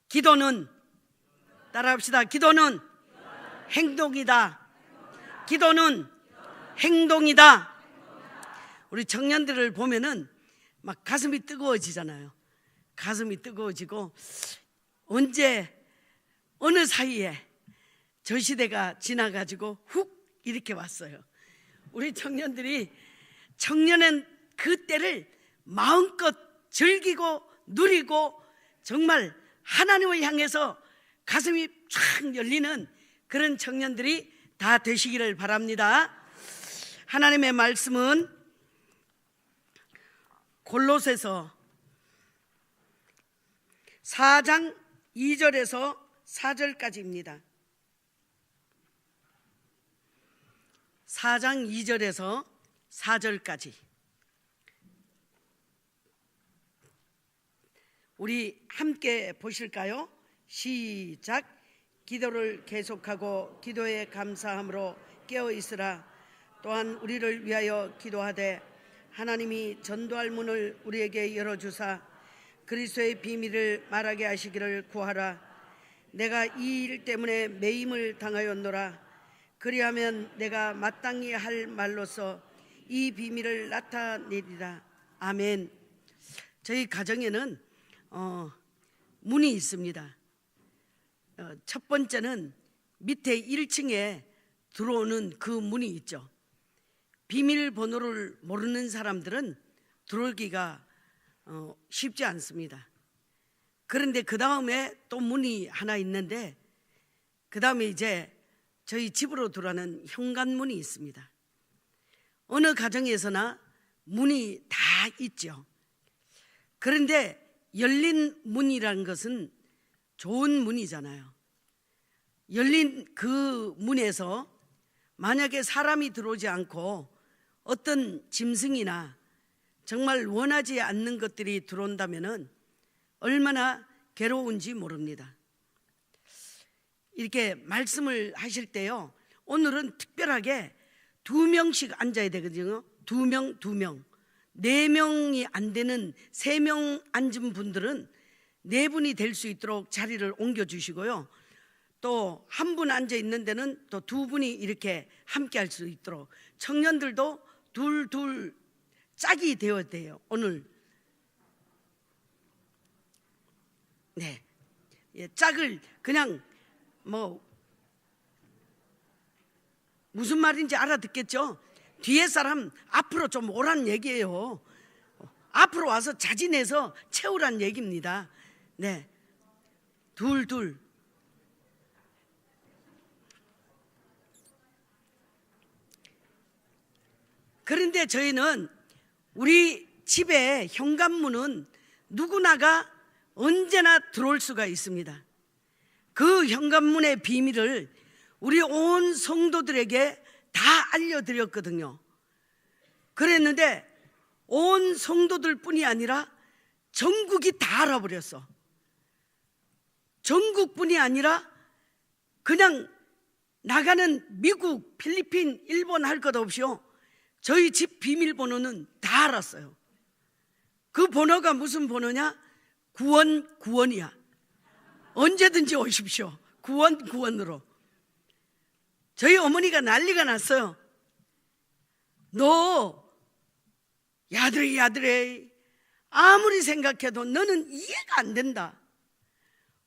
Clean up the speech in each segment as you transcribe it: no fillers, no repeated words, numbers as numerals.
기도는, 따라합시다. 기도는 행동이다. 기도는 행동이다. 우리 청년들을 보면은 막 가슴이 뜨거워지잖아요. 가슴이 뜨거워지고 언제 어느 사이에 저 시대가 지나가지고 훅 이렇게 왔어요. 우리 청년들이 청년은 그 때를 마음껏 즐기고 누리고 정말 하나님을 향해서 가슴이 쫙 열리는 그런 청년들이 다 되시기를 바랍니다. 하나님의 말씀은 골로새서 4장 2절에서 4절까지입니다. 4장 2절에서 4절까지 우리 함께 보실까요? 시작. 기도를 계속하고 기도에 감사함으로 깨어있으라. 또한 우리를 위하여 기도하되 하나님이 전도할 문을 우리에게 열어주사 그리스도의 비밀을 말하게 하시기를 구하라. 내가 이 일 때문에 매임을 당하였노라. 그리하면 내가 마땅히 할 말로서 이 비밀을 나타내리라. 아멘. 저희 가정에는 문이 있습니다. 첫 번째는 밑에 1층에 들어오는 그 문이 있죠. 비밀번호를 모르는 사람들은 들어오기가 쉽지 않습니다. 그런데 그 다음에 또 문이 하나 있는데 그 다음에 이제 저희 집으로 들어가는 현관문이 있습니다. 어느 가정에서나 문이 다 있죠. 그런데 열린 문이라는 것은 좋은 문이잖아요. 열린 그 문에서 만약에 사람이 들어오지 않고 어떤 짐승이나 정말 원하지 않는 것들이 들어온다면 얼마나 괴로운지 모릅니다. 이렇게 말씀을 하실 때요, 오늘은 특별하게 2명씩 앉아야 되거든요. 2명, 4명이 안 되는 3명 앉은 분들은 4분이 될 수 있도록 자리를 옮겨주시고요. 또 한 분 앉아 있는 데는 또 2분이 이렇게 함께 할 수 있도록 청년들도 둘 짝이 되어야 돼요. 오늘 네, 짝을 그냥 무슨 말인지 알아듣겠죠? 뒤에 사람 앞으로 좀 오란 얘기예요. 앞으로 와서 자진해서 채우란 얘기입니다. 네, 둘. 그런데 저희는 우리 집의 현관문은 누구나가 언제나 들어올 수가 있습니다. 그 현관문의 비밀을 우리 온 성도들에게 다 알려드렸거든요. 그랬는데 온 성도들 뿐이 아니라 전국이 다 알아버렸어. 전국뿐이 아니라 그냥 나가는 미국, 필리핀, 일본 할 것 없이요, 저희 집 비밀번호는 다 알았어요. 그 번호가 무슨 번호냐? 구원이야. 언제든지 오십시오. 구원으로. 저희 어머니가 난리가 났어요. 너 야들해 아무리 생각해도 너는 이해가 안 된다.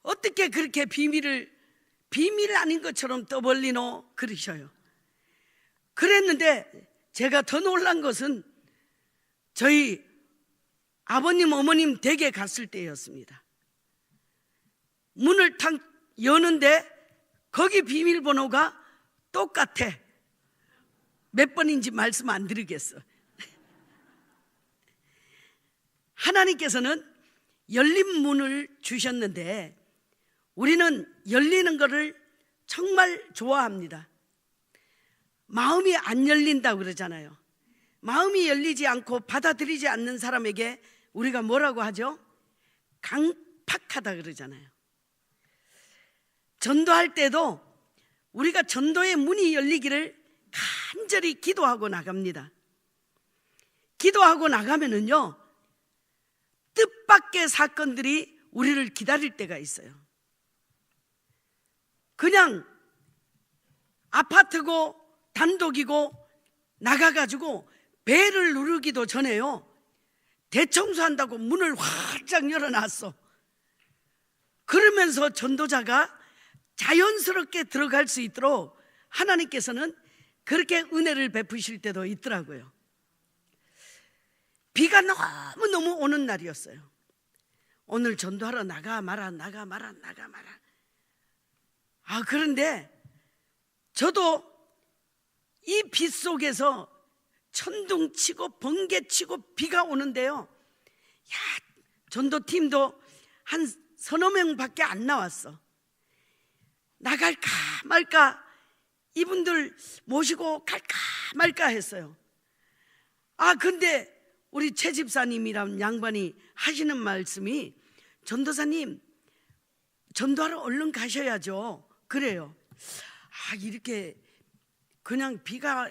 어떻게 그렇게 비밀 아닌 것처럼 떠벌리노? 그러셔요. 그랬는데 제가 더 놀란 것은 저희 아버님 어머님 댁에 갔을 때였습니다. 문을 탁 여는데 거기 비밀번호가 똑같아. 몇 번인지 말씀 안 드리겠어. 하나님께서는 열린 문을 주셨는데 우리는 열리는 것을 정말 좋아합니다. 마음이 안 열린다고 그러잖아요. 마음이 열리지 않고 받아들이지 않는 사람에게 우리가 뭐라고 하죠? 강팍하다 그러잖아요. 전도할 때도 우리가 전도의 문이 열리기를 간절히 기도하고 나갑니다. 기도하고 나가면은요, 뜻밖의 사건들이 우리를 기다릴 때가 있어요. 그냥 아파트고 단독이고 나가가지고 배를 누르기도 전에요, 대청소한다고 문을 활짝 열어놨어. 그러면서 전도자가 자연스럽게 들어갈 수 있도록 하나님께서는 그렇게 은혜를 베푸실 때도 있더라고요. 비가 너무너무 오는 날이었어요. 오늘 전도하러 나가 마라. 그런데 저도 이 비 속에서 천둥치고 번개치고 비가 오는데요, 전도팀도 한 서너 명밖에 안 나왔어. 나갈까 말까, 이분들 모시고 갈까 말까 했어요. 근데 우리 최 집사님이란 양반이 하시는 말씀이, 전도사님 전도하러 얼른 가셔야죠. 그래요. 이렇게 그냥 비가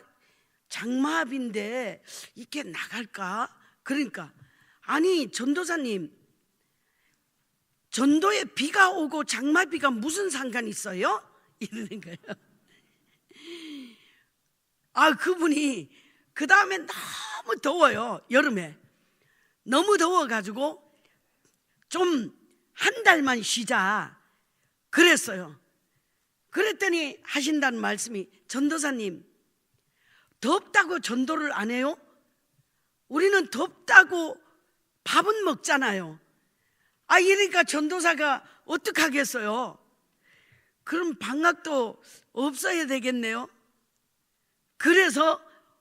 장마비인데 이렇게 나갈까? 그러니까, 아니 전도사님, 전도에 비가 오고 장마비가 무슨 상관이 있어요? 이러는 거예요. 그분이 그 다음에 너무 더워요. 여름에 너무 더워가지고 좀 한 달만 쉬자 그랬어요. 그랬더니 하신다는 말씀이, 전도사님 덥다고 전도를 안 해요? 우리는 덥다고 밥은 먹잖아요. 이러니까 전도사가 어떡하겠어요? 그럼 방학도 없어야 되겠네요. 그래서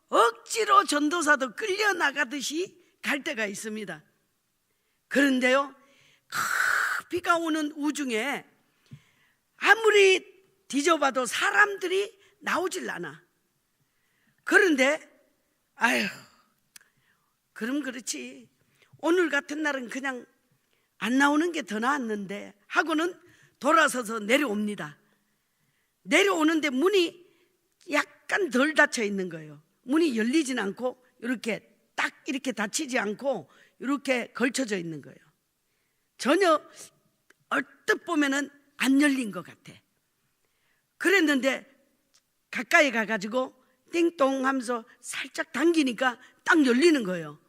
억지로 전도사도 끌려나가듯이 갈 때가 있습니다. 그런데요, 비가 오는 우중에 아무리 뒤져봐도 사람들이 나오질 않아. 그런데 그럼 그렇지, 오늘 같은 날은 그냥 안 나오는 게 더 나았는데 하고는 돌아서서 내려옵니다. 내려오는데 문이 약간 덜 닫혀 있는 거예요. 문이 열리진 않고 이렇게 딱 이렇게 닫히지 않고 이렇게 걸쳐져 있는 거예요. 전혀 얼뜻 보면은 안 열린 것 같아. 그랬는데 가까이 가가지고 띵동 하면서 살짝 당기니까 딱 열리는 거예요.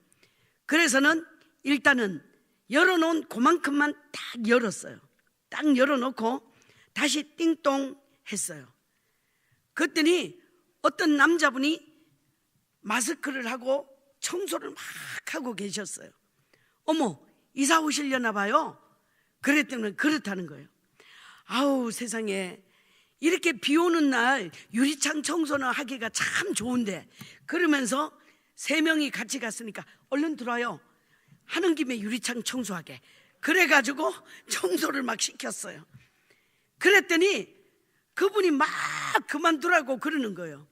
그래서는 일단은 열어놓은 그만큼만 딱 열었어요. 딱 열어놓고 다시 띵동 했어요. 그랬더니 어떤 남자분이 마스크를 하고 청소를 막 하고 계셨어요. 어머, 이사 오시려나 봐요. 그랬더니 그렇다는 거예요. 세상에, 이렇게 비 오는 날 유리창 청소는 하기가 참 좋은데, 그러면서 3명이 같이 갔으니까 얼른 들어와요, 하는 김에 유리창 청소하게. 그래가지고 청소를 막 시켰어요. 그랬더니 그분이 막 그만두라고 그러는 거예요.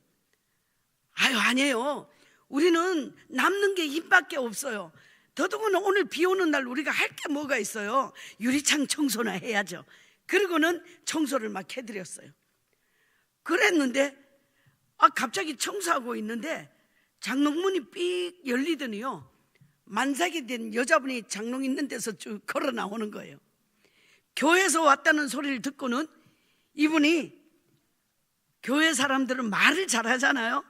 아니에요, 우리는 남는 게 힘밖에 없어요. 더더구나 오늘 비 오는 날 우리가 할 게 뭐가 있어요. 유리창 청소나 해야죠. 그러고는 청소를 막 해드렸어요. 그랬는데 갑자기 청소하고 있는데 장롱문이 삑 열리더니요, 만삭이 된 여자분이 장롱 있는 데서 쭉 걸어 나오는 거예요. 교회에서 왔다는 소리를 듣고는 이분이, 교회 사람들은 말을 잘하잖아요.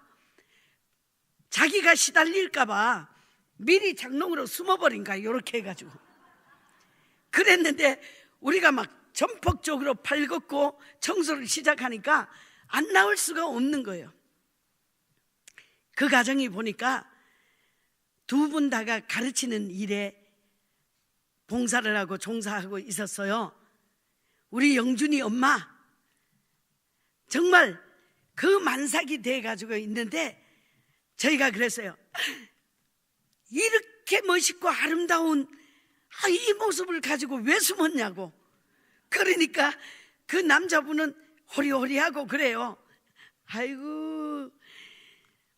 자기가 시달릴까봐 미리 장롱으로 숨어버린 거야, 이렇게 해가지고. 그랬는데 우리가 막 전폭적으로 팔 걷고 청소를 시작하니까 안 나올 수가 없는 거예요. 그 가정이 보니까 2분 다가 가르치는 일에 봉사를 하고 종사하고 있었어요. 우리 영준이 엄마 정말 그 만삭이 돼가지고 있는데, 저희가 그랬어요. 이렇게 멋있고 아름다운 이 모습을 가지고 왜 숨었냐고. 그러니까 그 남자분은 호리호리하고 그래요. 아이고,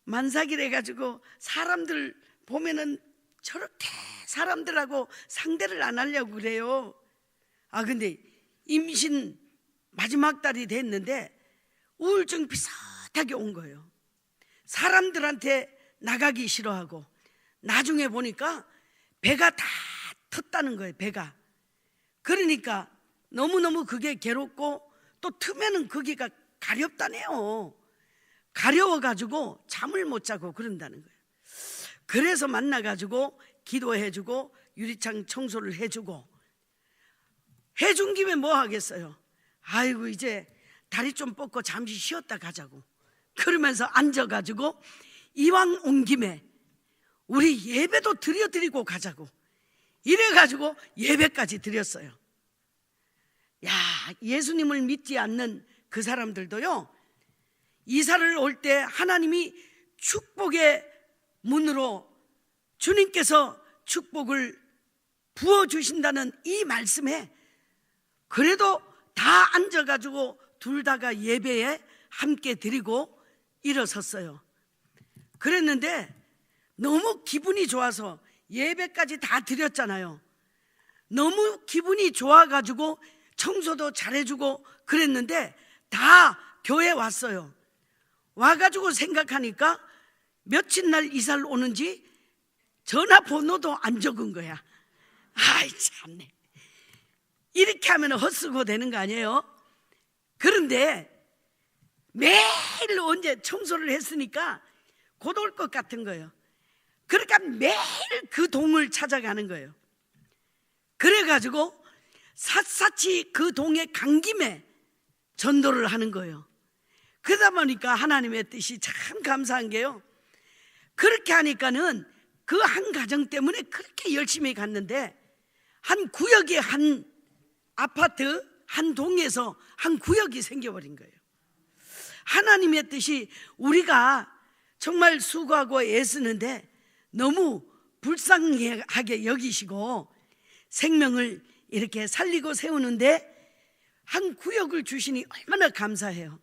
만삭이래 가지고 사람들 보면은 저렇게 사람들하고 상대를 안 하려고 그래요. 근데 임신 마지막 달이 됐는데 우울증 비슷하게 온 거예요. 사람들한테 나가기 싫어하고, 나중에 보니까 배가 다 텄다는 거예요, 배가. 그러니까 너무너무 그게 괴롭고 또 틈에는 거기가 가렵다네요. 가려워가지고 잠을 못 자고 그런다는 거예요. 그래서 만나가지고 기도해주고 유리창 청소를 해주고, 해준 김에 뭐 하겠어요? 아이고 이제 다리 좀 뻗고 잠시 쉬었다 가자고 그러면서 앉아가지고 이왕 온 김에 우리 예배도 드려드리고 가자고 이래가지고 예배까지 드렸어요. 야, 예수님을 믿지 않는 그 사람들도요, 이사를 올 때 하나님이 축복의 문으로 주님께서 축복을 부어주신다는 이 말씀에 그래도 다 앉아가지고 둘 다가 예배에 함께 드리고 일어섰어요. 그랬는데 너무 기분이 좋아서 예배까지 다 드렸잖아요. 너무 기분이 좋아가지고 청소도 잘해주고 그랬는데 다 교회 왔어요. 와가지고 생각하니까 며칠 날 이사를 오는지 전화번호도 안 적은 거야. 아이 참네. 이렇게 하면 헛쓰고 되는 거 아니에요? 그런데 매일 언제 청소를 했으니까 곧 올 것 같은 거예요. 그러니까 매일 그 동을 찾아가는 거예요. 그래가지고 샅샅이 그 동에 간 김에 전도를 하는 거예요. 그러다 보니까 하나님의 뜻이 참 감사한 게요, 그렇게 하니까는 그 한 가정 때문에 그렇게 열심히 갔는데 한 구역에 한 아파트 한 동에서 한 구역이 생겨버린 거예요. 하나님의 뜻이 우리가 정말 수고하고 애쓰는데 너무 불쌍하게 여기시고 생명을 이렇게 살리고 세우는데 한 구역을 주시니 얼마나 감사해요.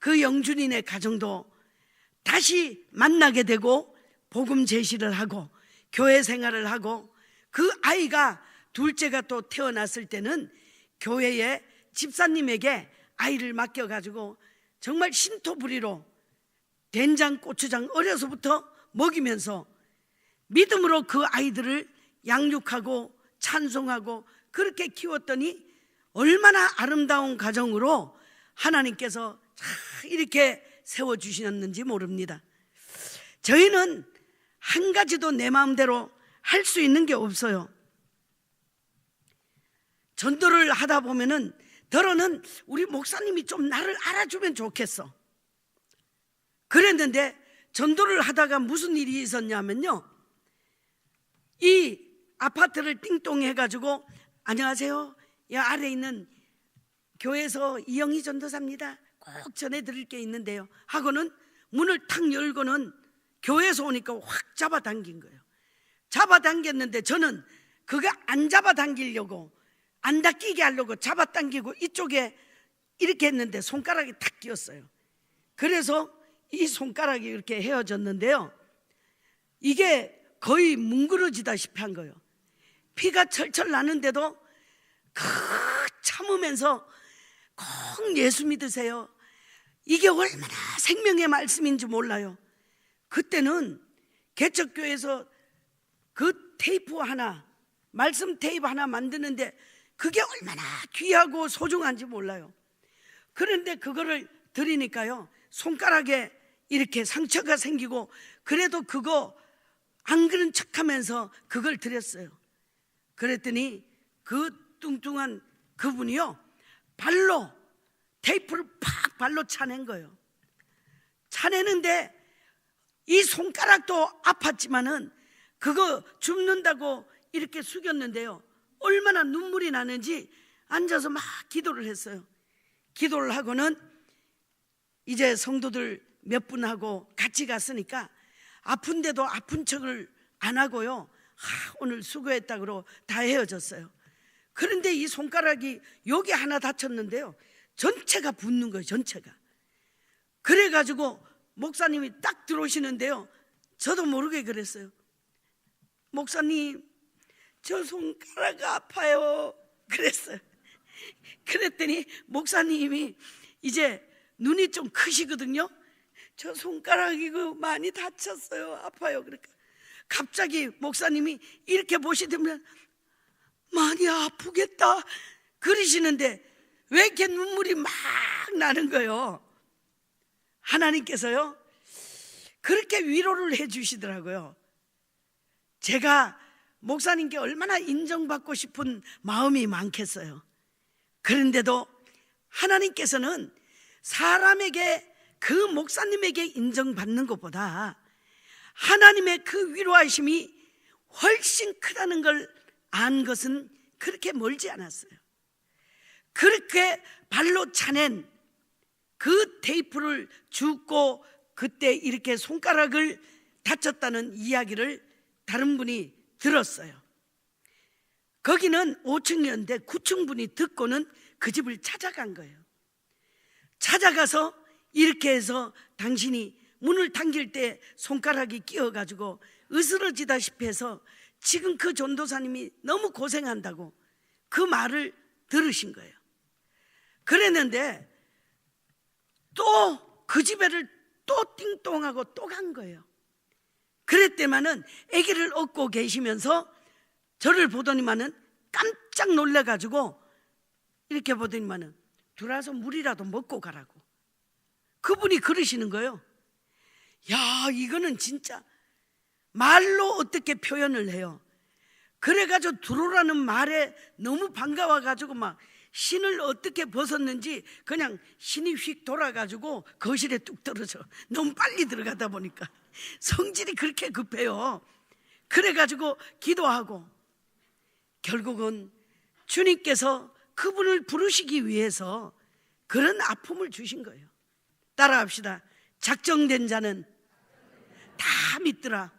그 영준이네 가정도 다시 만나게 되고 복음 제시를 하고 교회 생활을 하고, 그 아이가 둘째가 또 태어났을 때는 교회에 집사님에게 아이를 맡겨가지고 정말 신토부리로 된장 고추장 어려서부터 먹이면서 믿음으로 그 아이들을 양육하고 찬송하고 그렇게 키웠더니 얼마나 아름다운 가정으로 하나님께서 이렇게 세워주셨는지 모릅니다. 저희는 한 가지도 내 마음대로 할 수 있는 게 없어요. 전도를 하다 보면은 더러는 우리 목사님이 좀 나를 알아주면 좋겠어. 그랬는데 전도를 하다가 무슨 일이 있었냐면요, 이 아파트를 띵동 해가지고 안녕하세요, 이 아래에 있는 교회에서 이영희 전도사입니다, 꼭 전해드릴 게 있는데요 하고는 문을 탁 열고는 교회에서 오니까 확 잡아당긴 거예요. 잡아당겼는데 저는 그거 안 잡아당기려고 안 닦이게 하려고 잡아당기고 이쪽에 이렇게 했는데 손가락이 탁 끼었어요. 그래서 이 손가락이 이렇게 헤어졌는데요, 이게 거의 뭉그러지다시피 한 거예요. 피가 철철 나는데도 참으면서 꼭 예수 믿으세요. 이게 얼마나 생명의 말씀인지 몰라요. 그때는 개척교회에서 그 테이프 하나, 말씀 테이프 하나 만드는데 그게 얼마나 귀하고 소중한지 몰라요. 그런데 그거를 드리니까요, 손가락에 이렇게 상처가 생기고, 그래도 그거 안 그런 척하면서 그걸 드렸어요. 그랬더니 그 뚱뚱한 그분이요, 발로 테이프를 팍 발로 차낸 거예요. 차내는데 이 손가락도 아팠지만은 그거 줍는다고 이렇게 숙였는데요, 얼마나 눈물이 나는지 앉아서 막 기도를 했어요. 기도를 하고는 이제 성도들 몇 분하고 같이 갔으니까 아픈데도 아픈 척을 안 하고요, 오늘 수고했다 그러고 다 헤어졌어요. 그런데 이 손가락이 여기 하나 다쳤는데요, 전체가 붓는 거예요, 전체가. 그래가지고 목사님이 딱 들어오시는데요, 저도 모르게 그랬어요. 목사님, 저 손가락 아파요 그랬어요. 그랬더니 목사님이 이제 눈이 좀 크시거든요. 저 손가락이 많이 다쳤어요, 아파요. 그러니까 갑자기 목사님이 이렇게 보시더면 많이 아프겠다 그러시는데 왜 이렇게 눈물이 막 나는 거예요? 하나님께서요 그렇게 위로를 해 주시더라고요. 제가 목사님께 얼마나 인정받고 싶은 마음이 많겠어요. 그런데도 하나님께서는 사람에게, 그 목사님에게 인정받는 것보다 하나님의 그 위로하심이 훨씬 크다는 걸 안 것은 그렇게 멀지 않았어요. 그렇게 발로 차낸 그 테이프를 줍고 그때 이렇게 손가락을 다쳤다는 이야기를 다른 분이 들었어요. 거기는 5층이었는데 9층 분이 듣고는 그 집을 찾아간 거예요. 찾아가서 이렇게 해서 당신이 문을 당길 때 손가락이 끼어가지고 으스러지다시피 해서 지금 그 전도사님이 너무 고생한다고 그 말을 들으신 거예요. 그랬는데 또 그 집에를 또 띵동하고 또 간 거예요. 그랬더니만은 아기를 업고 계시면서 저를 보더니만은 깜짝 놀래가지고 이렇게 보더니만은 들어와서 물이라도 먹고 가라고 그분이 그러시는 거예요. 야, 이거는 진짜 말로 어떻게 표현을 해요? 그래가지고 들어오라는 말에 너무 반가워가지고 막 신을 어떻게 벗었는지 그냥 신이 휙 돌아가지고 거실에 뚝 떨어져. 너무 빨리 들어가다 보니까 성질이 그렇게 급해요. 그래가지고 기도하고 결국은 주님께서 그분을 부르시기 위해서 그런 아픔을 주신 거예요. 따라합시다. 작정된 자는 다 믿더라.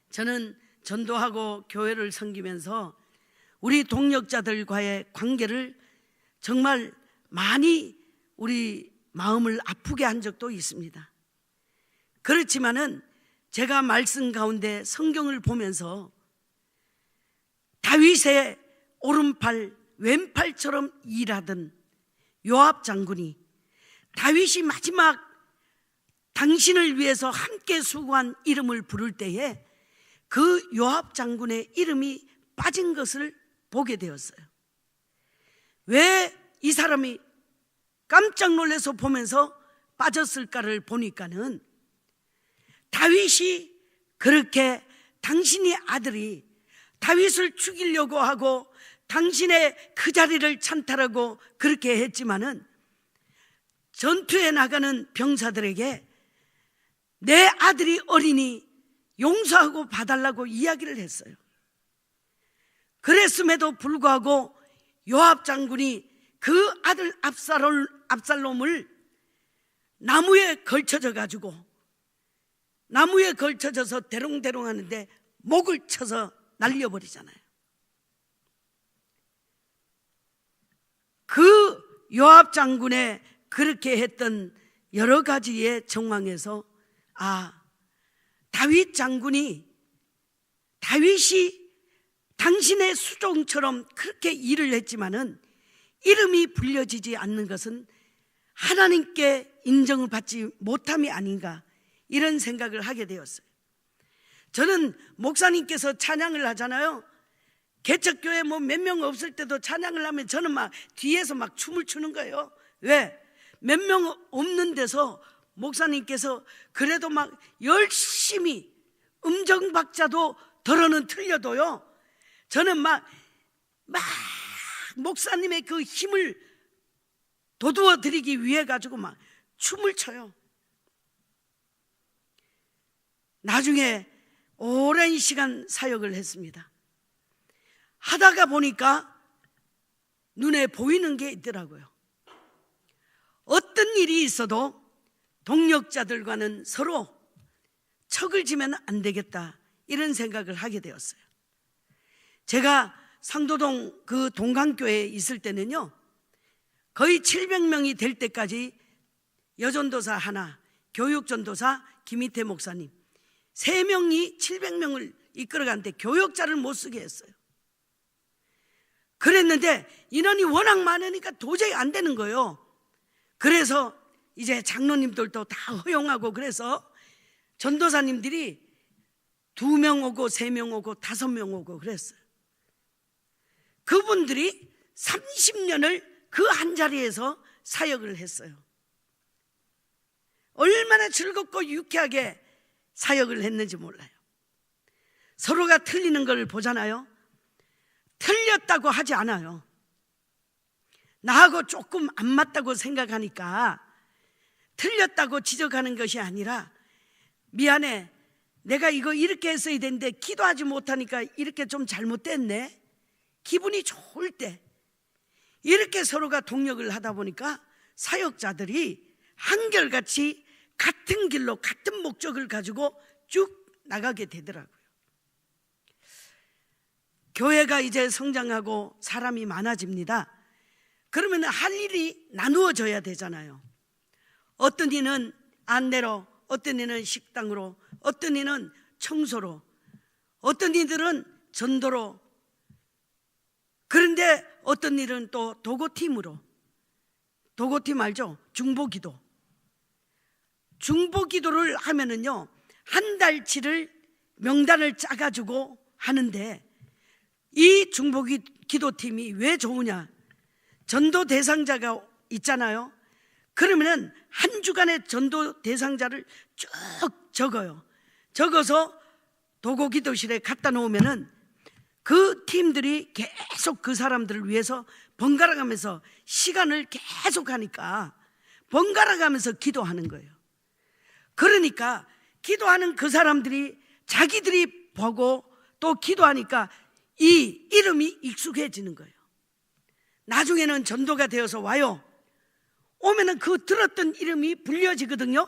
저는 전도하고 교회를 섬기면서 우리 동역자들과의 관계를 정말 많이 우리 마음을 아프게 한 적도 있습니다. 그렇지만은 제가 말씀 가운데 성경을 보면서 다윗의 오른팔 왼팔처럼 일하던 요압 장군이 다윗이 마지막 당신을 위해서 함께 수고한 이름을 부를 때에 그 요압 장군의 이름이 빠진 것을 보게 되었어요. 왜 이 사람이 깜짝 놀라서 보면서 빠졌을까를 보니까는 다윗이 그렇게 당신의 아들이 다윗을 죽이려고 하고 당신의 그 자리를 찬탈하고 그렇게 했지만은 전투에 나가는 병사들에게 내 아들이 어리니 용서하고 봐달라고 이야기를 했어요. 그랬음에도 불구하고 요압 장군이 그 아들 압살롬을 나무에 걸쳐져서 대롱대롱 하는데 목을 쳐서 날려버리잖아요. 그 요압 장군의 그렇게 했던 여러 가지의 정황에서 다윗 장군이 다윗이 당신의 수종처럼 그렇게 일을 했지만은 이름이 불려지지 않는 것은 하나님께 인정을 받지 못함이 아닌가 이런 생각을 하게 되었어요. 저는 목사님께서 찬양을 하잖아요. 개척교회 뭐 몇 명 없을 때도 찬양을 하면 저는 막 뒤에서 막 춤을 추는 거예요. 왜? 몇 명 없는 데서 목사님께서 그래도 막 열심히 음정박자도 덜어는 틀려도요 저는 막 목사님의 그 힘을 돋우어 드리기 위해 가지고 막 춤을 춰요. 나중에 오랜 시간 사역을 했습니다. 하다가 보니까 눈에 보이는 게 있더라고요. 어떤 일이 있어도 동역자들과는 서로 척을 지면 안 되겠다 이런 생각을 하게 되었어요. 제가 상도동 그 동강교회에 있을 때는요 거의 700명이 될 때까지 여전도사 하나, 교육전도사 김희태 목사님 3명이 700명을 이끌어가는데 교역자를 못 쓰게 했어요. 그랬는데 인원이 워낙 많으니까 도저히 안 되는 거예요. 그래서 이제 장로님들도 다 허용하고 그래서 전도사님들이 2명 오고 3명 오고 5명 오고 그랬어요. 그분들이 30년을 그 한 자리에서 사역을 했어요. 얼마나 즐겁고 유쾌하게 사역을 했는지 몰라요. 서로가 틀리는 걸 보잖아요. 틀렸다고 하지 않아요. 나하고 조금 안 맞다고 생각하니까 틀렸다고 지적하는 것이 아니라, 미안해, 내가 이거 이렇게 했어야 되는데 기도하지 못하니까 이렇게 좀 잘못됐네, 기분이 좋을 때 이렇게 서로가 동력을 하다 보니까 사역자들이 한결같이 같은 길로 같은 목적을 가지고 쭉 나가게 되더라고요. 교회가 이제 성장하고 사람이 많아집니다. 그러면 할 일이 나누어져야 되잖아요. 어떤 이는 안내로, 어떤 이는 식당으로, 어떤 이는 청소로, 어떤 이들은 전도로, 그런데 어떤 일은 또 도고팀으로. 도고팀 알죠? 중보기도. 중보기도를 하면은요, 한 달치를 명단을 짜가지고 하는데, 이 중보기도팀이 왜 좋으냐? 전도 대상자가 있잖아요. 그러면은 한 주간의 전도 대상자를 쭉 적어요. 적어서 도고기도실에 갖다 놓으면은 그 팀들이 계속 그 사람들을 위해서 번갈아 가면서 시간을 계속 하니까 번갈아 가면서 기도하는 거예요. 그러니까 기도하는 그 사람들이 자기들이 보고 또 기도하니까 이 이름이 익숙해지는 거예요. 나중에는 전도가 되어서 와요. 오면은 그 들었던 이름이 불려지거든요.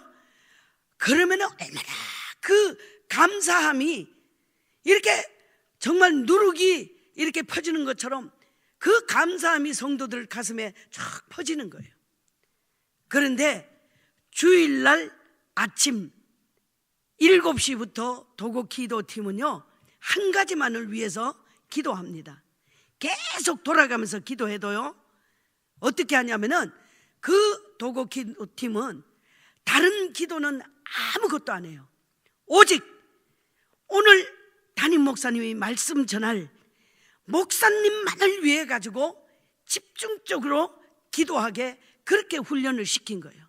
그러면은 얼마나 그 감사함이 이렇게 정말 누룩이 이렇게 퍼지는 것처럼 그 감사함이 성도들 가슴에 쫙 퍼지는 거예요. 그런데 주일날 아침 7시부터 도고기도팀은요, 한 가지만을 위해서 기도합니다. 계속 돌아가면서 기도해도요, 어떻게 하냐면은 그 도고기도팀은 다른 기도는 아무것도 안 해요. 오직 오늘 담임 목사님이 말씀 전할 목사님만을 위해 가지고 집중적으로 기도하게 그렇게 훈련을 시킨 거예요.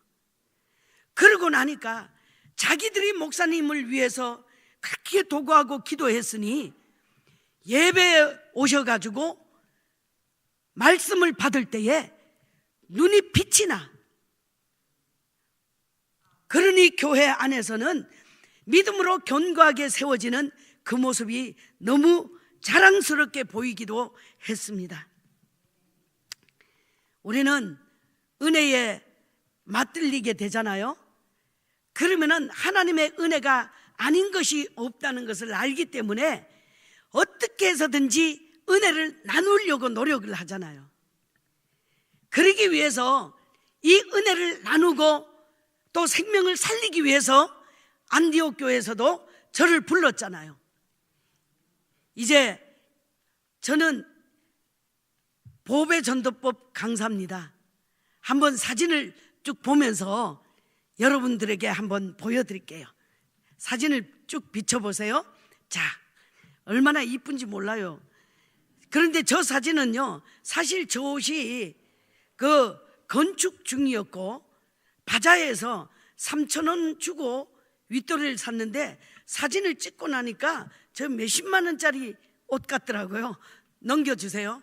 그러고 나니까 자기들이 목사님을 위해서 그렇게 도구하고 기도했으니 예배에 오셔가지고 말씀을 받을 때에 눈이 빛이 나. 그러니 교회 안에서는 믿음으로 견고하게 세워지는 그 모습이 너무 자랑스럽게 보이기도 했습니다. 우리는 은혜에 맞들리게 되잖아요. 그러면은 하나님의 은혜가 아닌 것이 없다는 것을 알기 때문에 어떻게 해서든지 은혜를 나누려고 노력을 하잖아요. 그러기 위해서 이 은혜를 나누고 또 생명을 살리기 위해서 안디옥 교회에서도 저를 불렀잖아요. 이제 저는 보배 전도법 강사입니다. 한번 사진을 쭉 보면서 여러분들에게 한번 보여드릴게요. 사진을 쭉 비춰보세요. 자, 얼마나 이쁜지 몰라요. 그런데 저 사진은요, 사실 저 옷이 그 건축 중이었고 바자회에서 3,000원 주고 윗도리를 샀는데 사진을 찍고 나니까 저 몇십만 원짜리 옷 같더라고요. 넘겨주세요.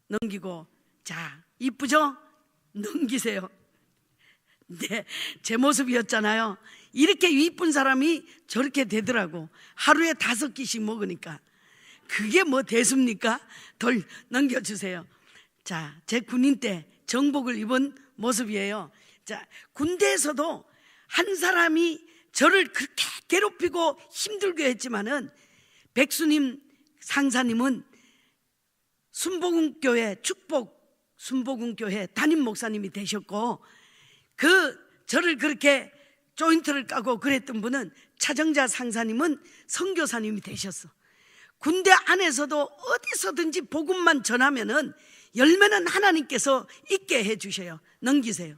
넘기고, 자, 이쁘죠? 넘기세요. 네, 제 모습이었잖아요. 이렇게 이쁜 사람이 저렇게 되더라고. 하루에 5끼씩 먹으니까. 그게 뭐 됐습니까? 덜 넘겨주세요. 자, 제 군인 때 정복을 입은 모습이에요. 자, 군대에서도 한 사람이 저를 그렇게 괴롭히고 힘들게 했지만은 백수님 상사님은 순복음교회 축복 순복음교회 담임 목사님이 되셨고, 저를 그렇게 조인트를 까고 그랬던 분은 차정자 상사님은 선교사님이 되셨어. 군대 안에서도 어디서든지 복음만 전하면은 열매는 하나님께서 있게 해주셔요. 넘기세요.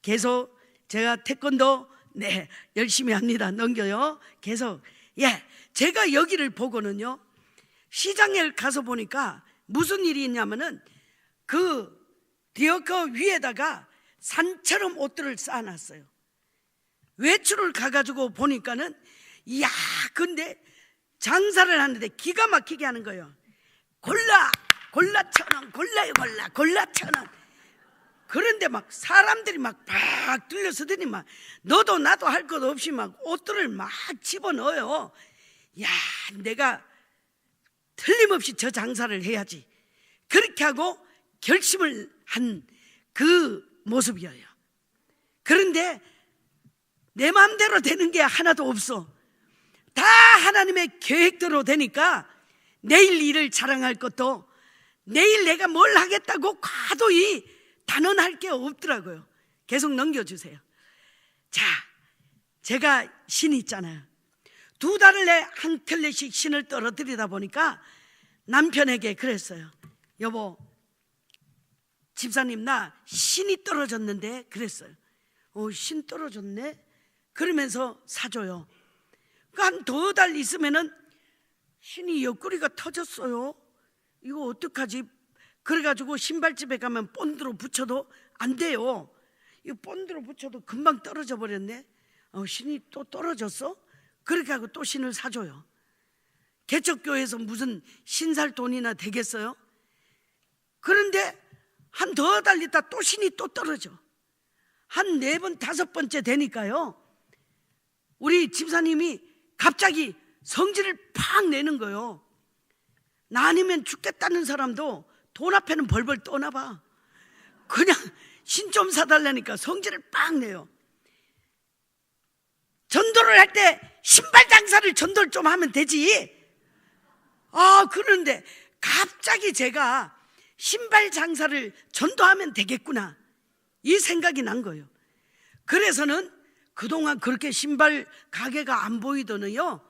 계속 제가 태권도 네 열심히 합니다. 넘겨요. 계속. 예, 제가 여기를 보고는요, 시장에 가서 보니까 무슨 일이 있냐면은 그 리어커 위에다가 산처럼 옷들을 쌓아놨어요. 외출을 가가지고 보니까는, 이야, 근데 장사를 하는데 기가 막히게 하는 거예요. 골라 1,000원, 골라 1,000원. 그런데 막 사람들이 막 들려서더니 막 너도 나도 할 것 없이 막 옷들을 막 집어넣어요. 야, 내가 틀림없이 저 장사를 해야지. 그렇게 하고 결심을 한 그 모습이에요. 그런데 내 마음대로 되는 게 하나도 없어. 다 하나님의 계획대로 되니까 내일 일을 자랑할 것도, 내일 내가 뭘 하겠다고 과도히 단언할 게 없더라고요. 계속 넘겨주세요. 자, 제가 신이 있잖아요. 2달을 내 한 켤레씩 신을 떨어뜨리다 보니까 남편에게 그랬어요. 여보, 집사님 나 신이 떨어졌는데 그랬어요. 신 떨어졌네? 그러면서 사줘요. 한 2달 있으면은 신이 옆구리가 터졌어요. 이거 어떡하지? 그래가지고 신발집에 가면 본드로 붙여도 안 돼요. 이거 본드로 붙여도 금방 떨어져 버렸네. 신이 또 떨어졌어? 그렇게 하고 또 신을 사줘요. 개척교회에서 무슨 신살 돈이나 되겠어요? 그런데 한 2달 있다 또 신이 또 떨어져. 한 4번 5번째 되니까요, 우리 집사님이 갑자기 성질을 팍 내는 거예요. 나 아니면 죽겠다는 사람도 돈 앞에는 벌벌 떠나 봐. 그냥 신 좀 사달라니까 성질을 팍 내요. 전도를 할 때 신발 장사를 전도를 좀 하면 되지. 그런데 갑자기 제가 신발 장사를 전도하면 되겠구나, 이 생각이 난 거예요. 그래서는 그동안 그렇게 신발 가게가 안 보이더니요,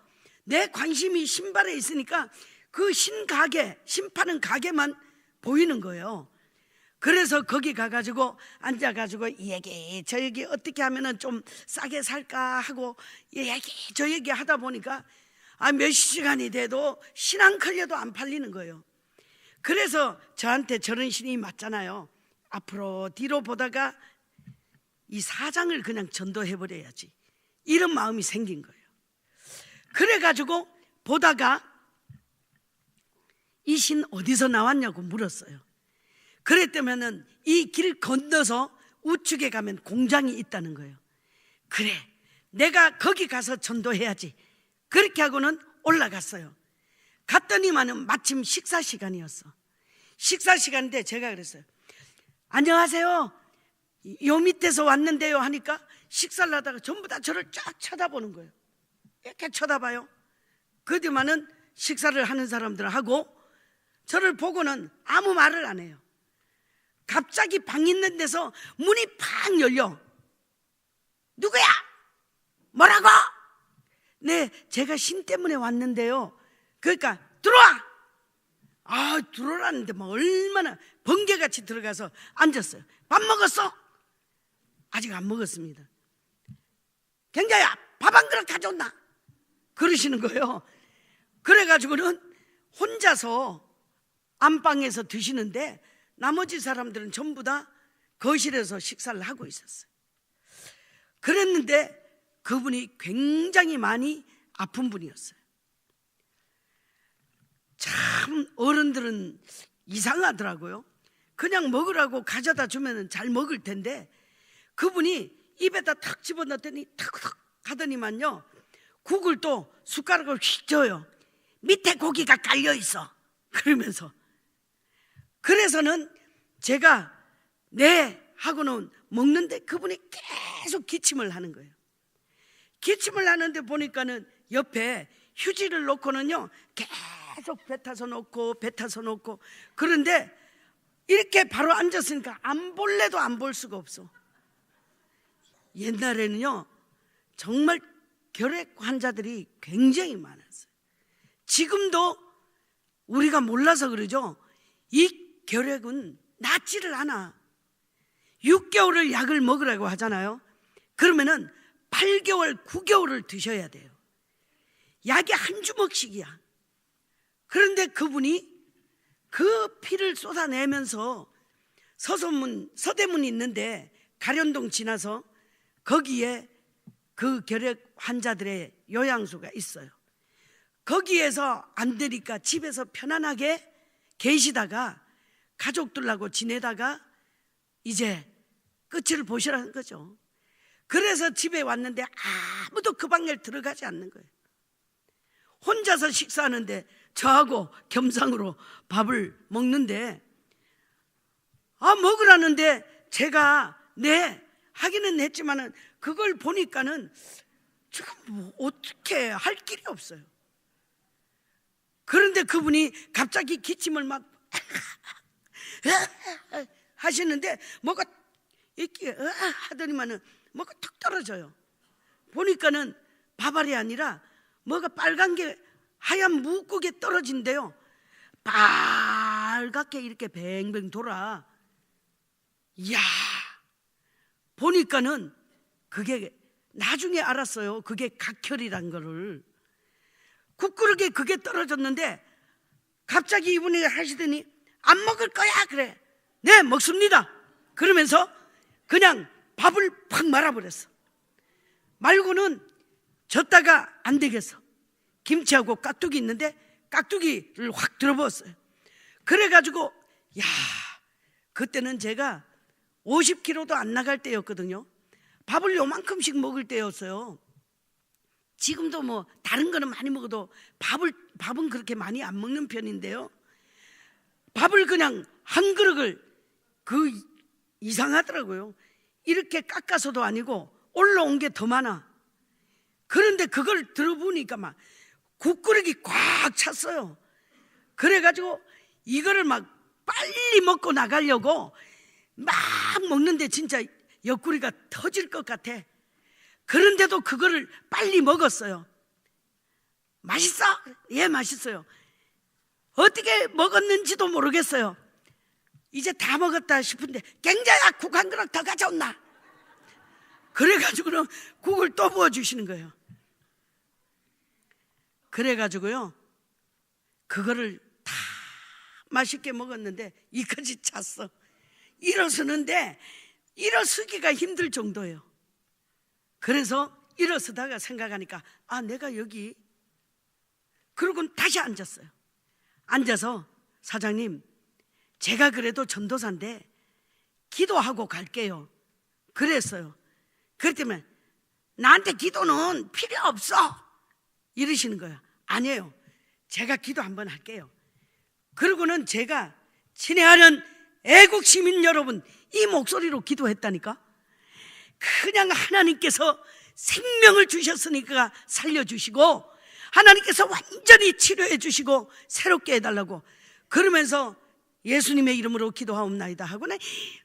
내 관심이 신발에 있으니까 그 신가게, 신파는 가게만 보이는 거예요. 그래서 거기 가가지고 앉아가지고 이 얘기 저 얘기 어떻게 하면은 좀 싸게 살까 하고 이 얘기 저 얘기 하다 보니까 몇 시간이 돼도 신 한 컬려도 안 팔리는 거예요. 그래서 저한테 저런 신이 맞잖아요. 앞으로 뒤로 보다가 이 사장을 그냥 전도해버려야지, 이런 마음이 생긴 거예요. 그래가지고 보다가 이 신 어디서 나왔냐고 물었어요. 그랬더니는 이 길 건너서 우측에 가면 공장이 있다는 거예요. 그래, 내가 거기 가서 전도해야지. 그렇게 하고는 올라갔어요. 갔더니만은 마침 식사 시간이었어. 식사 시간인데 제가 그랬어요. 안녕하세요, 요 밑에서 왔는데요 하니까 식사를 하다가 전부 다 저를 쫙 쳐다보는 거예요. 이렇게 쳐다봐요. 그뒤만은 식사를 하는 사람들하고 저를 보고는 아무 말을 안 해요. 갑자기 방 있는 데서 문이 팍 열려. 누구야? 뭐라고? 네, 제가 신 때문에 왔는데요. 그러니까 들어와. 들어라는데 막 얼마나 번개같이 들어가서 앉았어요. 밥 먹었어? 아직 안 먹었습니다. 경자야, 밥 한 그릇 가져온다, 그러시는 거예요. 그래가지고는 혼자서 안방에서 드시는데 나머지 사람들은 전부 다 거실에서 식사를 하고 있었어요. 그랬는데 그분이 굉장히 많이 아픈 분이었어요. 참 어른들은 이상하더라고요. 그냥 먹으라고 가져다 주면 잘 먹을 텐데 그분이 입에다 탁 집어넣더니 탁탁 하더니만요, 국을 또 숟가락을 휙 줘요. 밑에 고기가 깔려 있어, 그러면서. 그래서는 제가 네 하고는 먹는데 그분이 계속 기침을 하는 거예요. 기침을 하는데 보니까는 옆에 휴지를 놓고는요 계속 뱉어서 놓고 뱉어서 놓고. 그런데 이렇게 바로 앉았으니까 안 볼래도 안 볼 수가 없어. 옛날에는요 정말 결핵 환자들이 굉장히 많았어요. 지금도 우리가 몰라서 그러죠. 이 결핵은 낫지를 않아. 6개월을 약을 먹으라고 하잖아요. 그러면은 8개월, 9개월을 드셔야 돼요. 약이 한 주먹씩이야. 그런데 그분이 그 피를 쏟아내면서 서대문이 있는데 가련동 지나서 거기에 그 결핵 환자들의 요양소가 있어요. 거기에서 안 되니까 집에서 편안하게 계시다가 가족들하고 지내다가 이제 끝을 보시라는 거죠. 그래서 집에 왔는데 아무도 그 방에 들어가지 않는 거예요. 혼자서 식사하는데 저하고 겸상으로 밥을 먹는데 먹으라는데 제가 네 하기는 했지만은 그걸 보니까는 지금 뭐 어떻게 할 길이 없어요. 그런데 그분이 갑자기 기침을 막 하시는데 뭐가 이렇게 하더니만은 뭐가 툭 떨어져요. 보니까는 밥알이 아니라 뭐가 빨간 게 하얀 묵국에 떨어진대요. 빨갛게 이렇게 뱅뱅 돌아. 이야, 보니까는 그게 나중에 알았어요. 그게 각혈이란 거를. 국그릇에 그게 떨어졌는데 갑자기 이분이 하시더니 안 먹을 거야 그래. 네 먹습니다. 그러면서 그냥 밥을 팍 말아버렸어. 말고는 졌다가 안 되겠어. 김치하고 깍두기 있는데 깍두기를 확 들어부었어요. 그래가지고 야, 그때는 제가 50kg도 안 나갈 때였거든요. 밥을 요만큼씩 먹을 때였어요. 지금도 뭐 다른 거는 많이 먹어도 밥은 그렇게 많이 안 먹는 편인데요. 밥을 그냥 한 그릇을 이상하더라고요. 이렇게 깎아서도 아니고 올라온 게 더 많아. 그런데 그걸 들어보니까 막 국그릇이 꽉 찼어요. 그래가지고 이거를 막 빨리 먹고 나가려고 막 먹는데 진짜 옆구리가 터질 것 같아. 그런데도 그거를 빨리 먹었어요. 맛있어? 예, 맛있어요. 어떻게 먹었는지도 모르겠어요. 이제 다 먹었다 싶은데 갱자야 국 한 그릇 더 가져온나? 그래가지고는 국을 또 부어주시는 거예요. 그래가지고요 그거를 다 맛있게 먹었는데 이까지 찼어. 일어서는데 일어서기가 힘들 정도예요. 그래서 일어서다가 생각하니까 내가 여기. 그러고는 다시 앉았어요. 앉아서 사장님 제가 그래도 전도사인데 기도하고 갈게요 그랬어요. 그랬더니 나한테 기도는 필요 없어 이러시는 거예요. 아니에요, 제가 기도 한번 할게요. 그러고는 제가 친애하는 애국 시민 여러분 이 목소리로 기도했다니까. 그냥 하나님께서 생명을 주셨으니까 살려주시고 하나님께서 완전히 치료해 주시고 새롭게 해달라고 그러면서 예수님의 이름으로 기도하옵나이다 하고는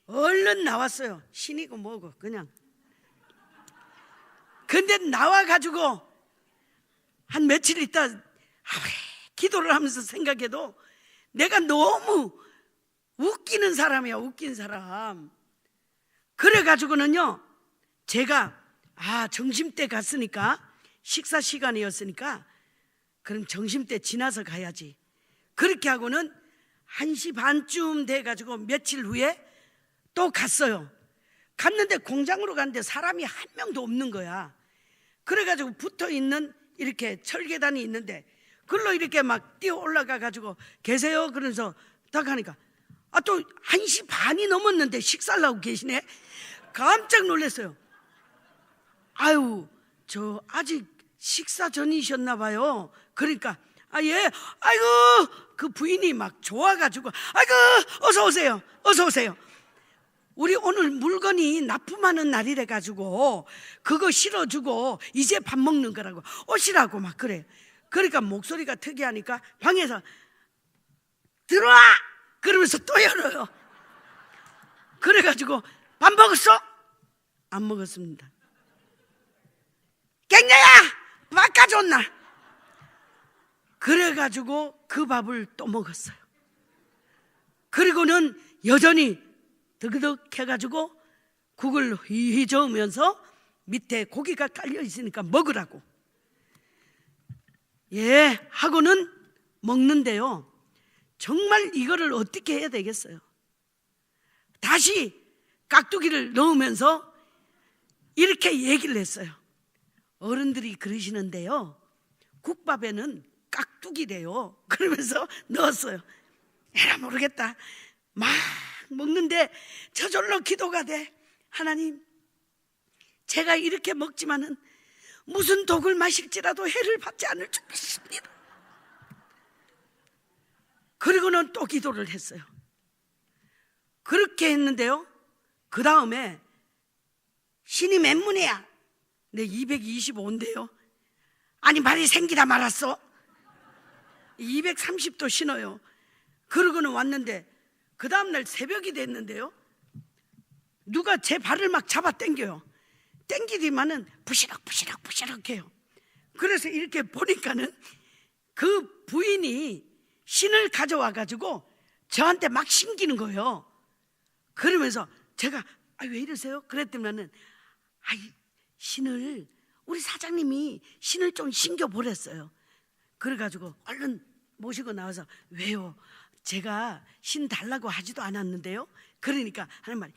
얼른 나왔어요. 신이고 뭐고 그냥. 근데 나와가지고 한 며칠 있다 기도를 하면서 생각해도 내가 너무 웃기는 사람이야. 웃긴 사람. 그래가지고는요 제가 점심때 갔으니까 식사 시간이었으니까 그럼 점심때 지나서 가야지. 그렇게 하고는 1시 반쯤 돼가지고 며칠 후에 또 갔어요. 갔는데 공장으로 갔는데 사람이 한 명도 없는 거야. 그래가지고 붙어있는 이렇게 철계단이 있는데 그걸로 이렇게 막 뛰어 올라가가지고 계세요 그러면서 딱 하니까 또 1시 반이 넘었는데 식사를 하고 계시네. 깜짝 놀랐어요. 저 아직 식사 전이셨나 봐요. 그러니까 예, 아이고 그 부인이 막 좋아가지고 아이고 어서 오세요, 어서 오세요. 우리 오늘 물건이 납품하는 날이래 가지고 그거 실어주고 이제 밥 먹는 거라고 오시라고 막 그래. 그러니까 목소리가 특이하니까 방에서 들어와 그러면서 또 열어요. 그래가지고 밥 먹었어? 안 먹었습니다. 갱녀야 밥 가져온나? 그래가지고 그 밥을 또 먹었어요. 그리고는 여전히 드그덕 해가지고 국을 휘휘 저으면서 밑에 고기가 깔려 있으니까 먹으라고 하고는 먹는데요 정말 이거를 어떻게 해야 되겠어요. 다시 깍두기를 넣으면서 이렇게 얘기를 했어요. 어른들이 그러시는데요, 국밥에는 깍두기래요. 그러면서 넣었어요. 에라 모르겠다. 막 먹는데 저절로 기도가 돼. 하나님, 제가 이렇게 먹지만은 무슨 독을 마실지라도 해를 받지 않을 줄 믿습니다. 그리고는 또 기도를 했어요. 그렇게 했는데요, 그 다음에 신이 몇 문이야? 내 225인데요. 아니 말이 생기다 말았어. 230도 신어요. 그러고는 왔는데 그 다음날 새벽이 됐는데요, 누가 제 발을 막 잡아 당겨요. 당기더만은 부시럭 해요. 그래서 이렇게 보니까는 그 부인이 신을 가져와 가지고 저한테 막 신기는 거예요. 그러면서 제가 왜 이러세요? 그랬더니만은 신을, 우리 사장님이 신을 좀 신겨보랬어요. 그래가지고 얼른 모시고 나와서, 왜요? 제가 신 달라고 하지도 않았는데요. 그러니까 하는 말이,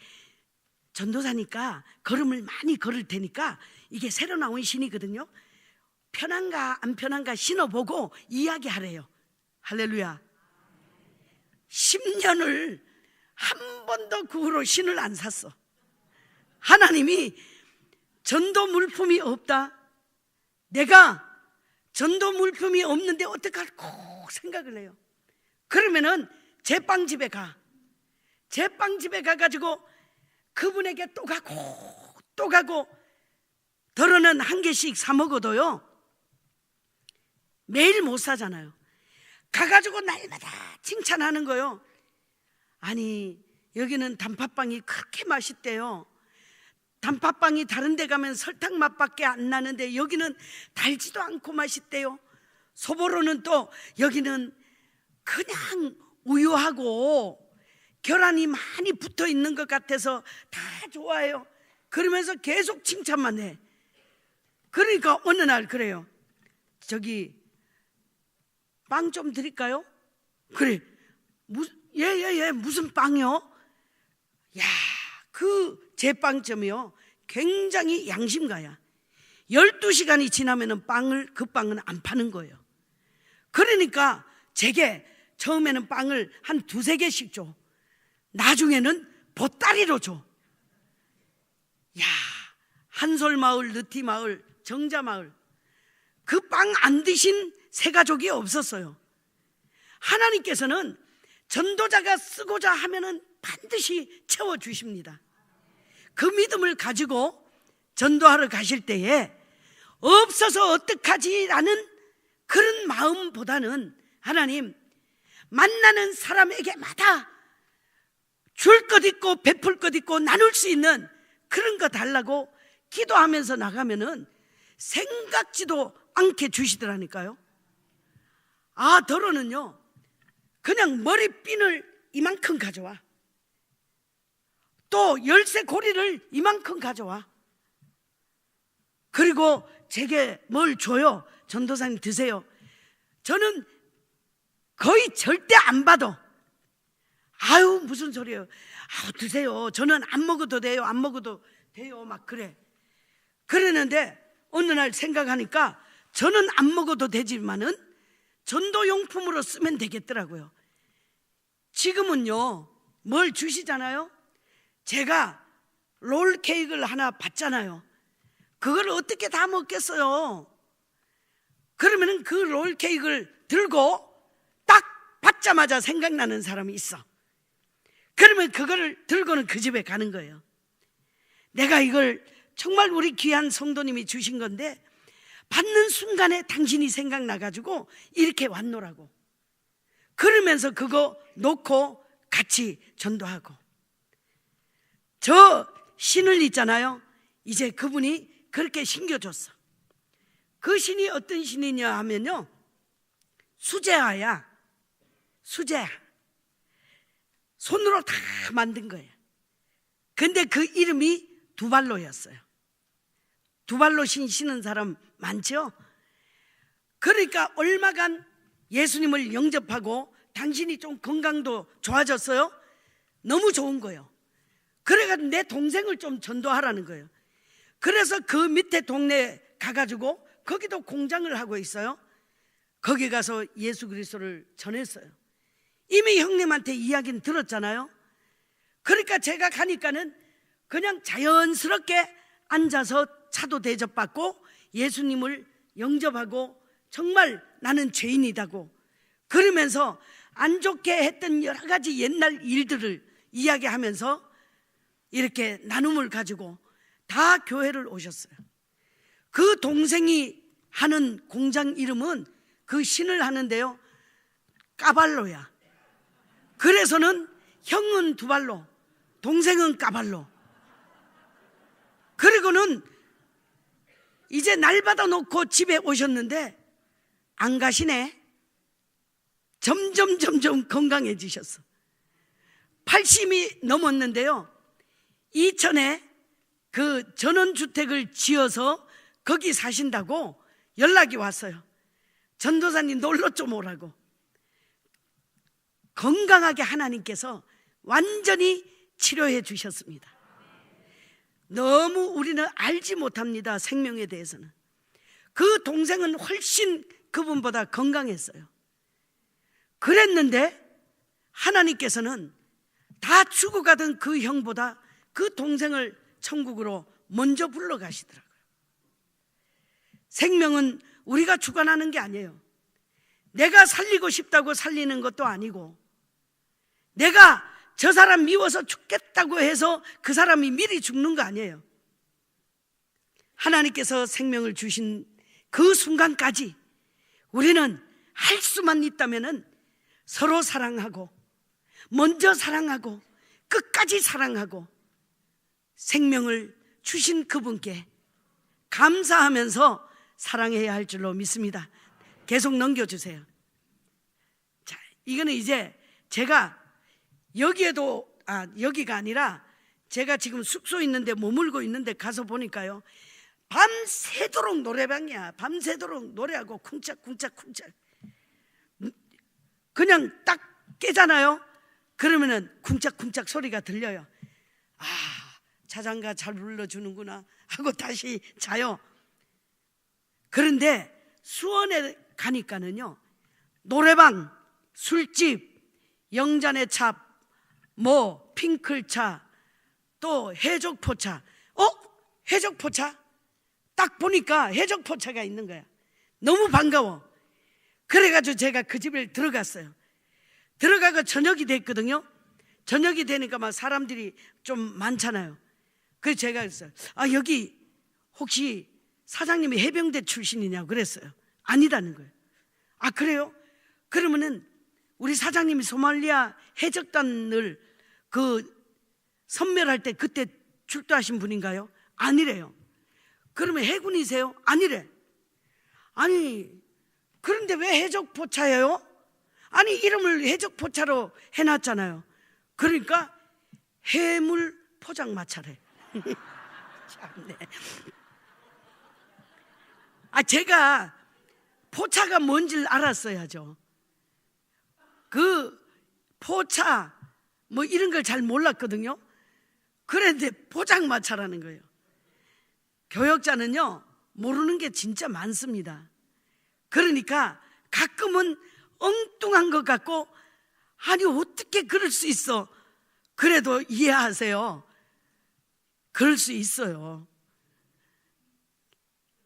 전도사니까 걸음을 많이 걸을 테니까 이게 새로 나온 신이거든요. 편한가 안 편한가 신어보고 이야기하래요. 할렐루야. 10년을 한 번도 그 후로 신을 안 샀어. 하나님이 전도 물품이 없다, 내가 전도 물품이 없는데 어떡할까 생각을 해요. 그러면은 제빵집에 가가지고 그분에게 또 가고 덜어는 한 개씩 사 먹어도요, 매일 못 사잖아요. 가가지고 날마다 칭찬하는 거요. 아니 여기는 단팥빵이 그렇게 맛있대요. 단팥빵이 다른 데 가면 설탕 맛밖에 안 나는데 여기는 달지도 않고 맛있대요. 소보로는 또 여기는 그냥 우유하고 계란이 많이 붙어 있는 것 같아서 다 좋아해요. 그러면서 계속 칭찬만 해. 그러니까 어느 날 그래요. 저기 빵 좀 드릴까요? 그래. 무슨 빵이요? 야, 그 제빵점이요, 굉장히 양심가야. 12시간이 지나면은 그 빵은 안 파는 거예요. 그러니까 제게 처음에는 빵을 한 2-3개씩 줘. 나중에는 보따리로 줘. 야, 한솔마을, 느티마을, 정자마을, 그 빵 안 드신 새 가족이 없었어요. 하나님께서는 전도자가 쓰고자 하면은 반드시 채워주십니다. 그 믿음을 가지고 전도하러 가실 때에 없어서 어떡하지 라는 그런 마음보다는, 하나님, 만나는 사람에게마다 줄 것 있고 베풀 것 있고 나눌 수 있는 그런 거 달라고 기도하면서 나가면은 생각지도 않게 주시더라니까요. 더러는요, 그냥 머리핀을 이만큼 가져와. 또 열쇠 고리를 이만큼 가져와. 그리고 제게 뭘 줘요. 전도사님 드세요. 저는 거의 절대 안 받아. 무슨 소리예요. 드세요. 저는 안 먹어도 돼요. 안 먹어도 돼요. 막 그래. 그러는데 어느 날 생각하니까 저는 안 먹어도 되지만은 전도용품으로 쓰면 되겠더라고요. 지금은요, 뭘 주시잖아요. 제가 롤케이크를 하나 받잖아요. 그걸 어떻게 다 먹겠어요. 그러면은 그 롤케이크를 들고 딱 받자마자 생각나는 사람이 있어. 그러면 그거를 들고는 그 집에 가는 거예요. 내가 이걸 정말 우리 귀한 성도님이 주신 건데 받는 순간에 당신이 생각나가지고 이렇게 왔노라고. 그러면서 그거 놓고 같이 전도하고. 저 신을 있잖아요. 이제 그분이 그렇게 신겨줬어. 그 신이 어떤 신이냐 하면요, 수제화야. 수제화. 손으로 다 만든 거예요. 근데 그 이름이 두발로였어요. 두발로 신 신은 사람 많죠? 그러니까 얼마간 예수님을 영접하고 당신이 좀 건강도 좋아졌어요. 너무 좋은 거예요. 그래가지고 내 동생을 좀 전도하라는 거예요. 그래서 그 밑에 동네에 가가지고 거기도 공장을 하고 있어요. 거기 가서 예수 그리스도를 전했어요. 이미 형님한테 이야기는 들었잖아요. 그러니까 제가 가니까는 그냥 자연스럽게 앉아서 차도 대접받고 예수님을 영접하고 정말 나는 죄인이다고 그러면서 안 좋게 했던 여러 가지 옛날 일들을 이야기하면서 이렇게 나눔을 가지고 다 교회를 오셨어요. 그 동생이 하는 공장 이름은 그 신을 하는데요, 까발로야. 그래서는 형은 두 발로, 동생은 까발로. 그리고는 이제 날 받아놓고 집에 오셨는데 안 가시네. 점점 건강해지셨어. 80이 넘었는데요, 이천에 그 전원주택을 지어서 거기 사신다고 연락이 왔어요. 전도사님 놀러 좀 오라고. 건강하게 하나님께서 완전히 치료해 주셨습니다. 너무 우리는 알지 못합니다, 생명에 대해서는. 그 동생은 훨씬 그분보다 건강했어요. 그랬는데 하나님께서는 다 죽어가던 그 형보다 그 동생을 천국으로 먼저 불러가시더라고요. 생명은 우리가 주관하는 게 아니에요. 내가 살리고 싶다고 살리는 것도 아니고, 내가 저 사람 미워서 죽겠다고 해서 그 사람이 미리 죽는 거 아니에요. 하나님께서 생명을 주신 그 순간까지 우리는 할 수만 있다면은 서로 사랑하고, 먼저 사랑하고, 끝까지 사랑하고, 생명을 주신 그분께 감사하면서 사랑해야 할 줄로 믿습니다. 계속 넘겨주세요. 자, 이거는 이제 제가 여기에도, 여기가 아니라 제가 지금 숙소 있는데 머물고 있는데 가서 보니까요, 밤새도록 노래방이야. 밤새도록 노래하고 쿵짝쿵짝 그냥 딱 깨잖아요. 그러면은 쿵짝쿵짝 소리가 들려요. 아, 자장가 잘 불러주는구나 하고 다시 자요. 그런데 수원에 가니까는요, 노래방, 술집, 영잔의 차, 뭐 핑클차, 또 해적포차. 해적포차? 딱 보니까 해적포차가 있는 거야. 너무 반가워. 그래가지고 제가 그 집에 들어갔어요. 들어가고 저녁이 됐거든요. 저녁이 되니까 막 사람들이 좀 많잖아요. 그래서 제가 그랬어요. 여기 혹시 사장님이 해병대 출신이냐고 그랬어요. 아니라는 거예요. 그래요? 그러면은 우리 사장님이 소말리아 해적단을 그 선멸할 때 그때 출두하신 분인가요? 아니래요. 그러면 해군이세요? 아니래. 아니, 그런데 왜 해적포차예요? 아니, 이름을 해적포차로 해놨잖아요. 그러니까 해물 포장마차래. 참네. 제가 포차가 뭔지를 알았어야죠. 그 포차 뭐 이런 걸 잘 몰랐거든요. 그런데 포장마차라는 거예요. 교역자는요, 모르는 게 진짜 많습니다. 그러니까 가끔은 엉뚱한 것 같고, 아니 어떻게 그럴 수 있어? 그래도 이해하세요. 그럴 수 있어요.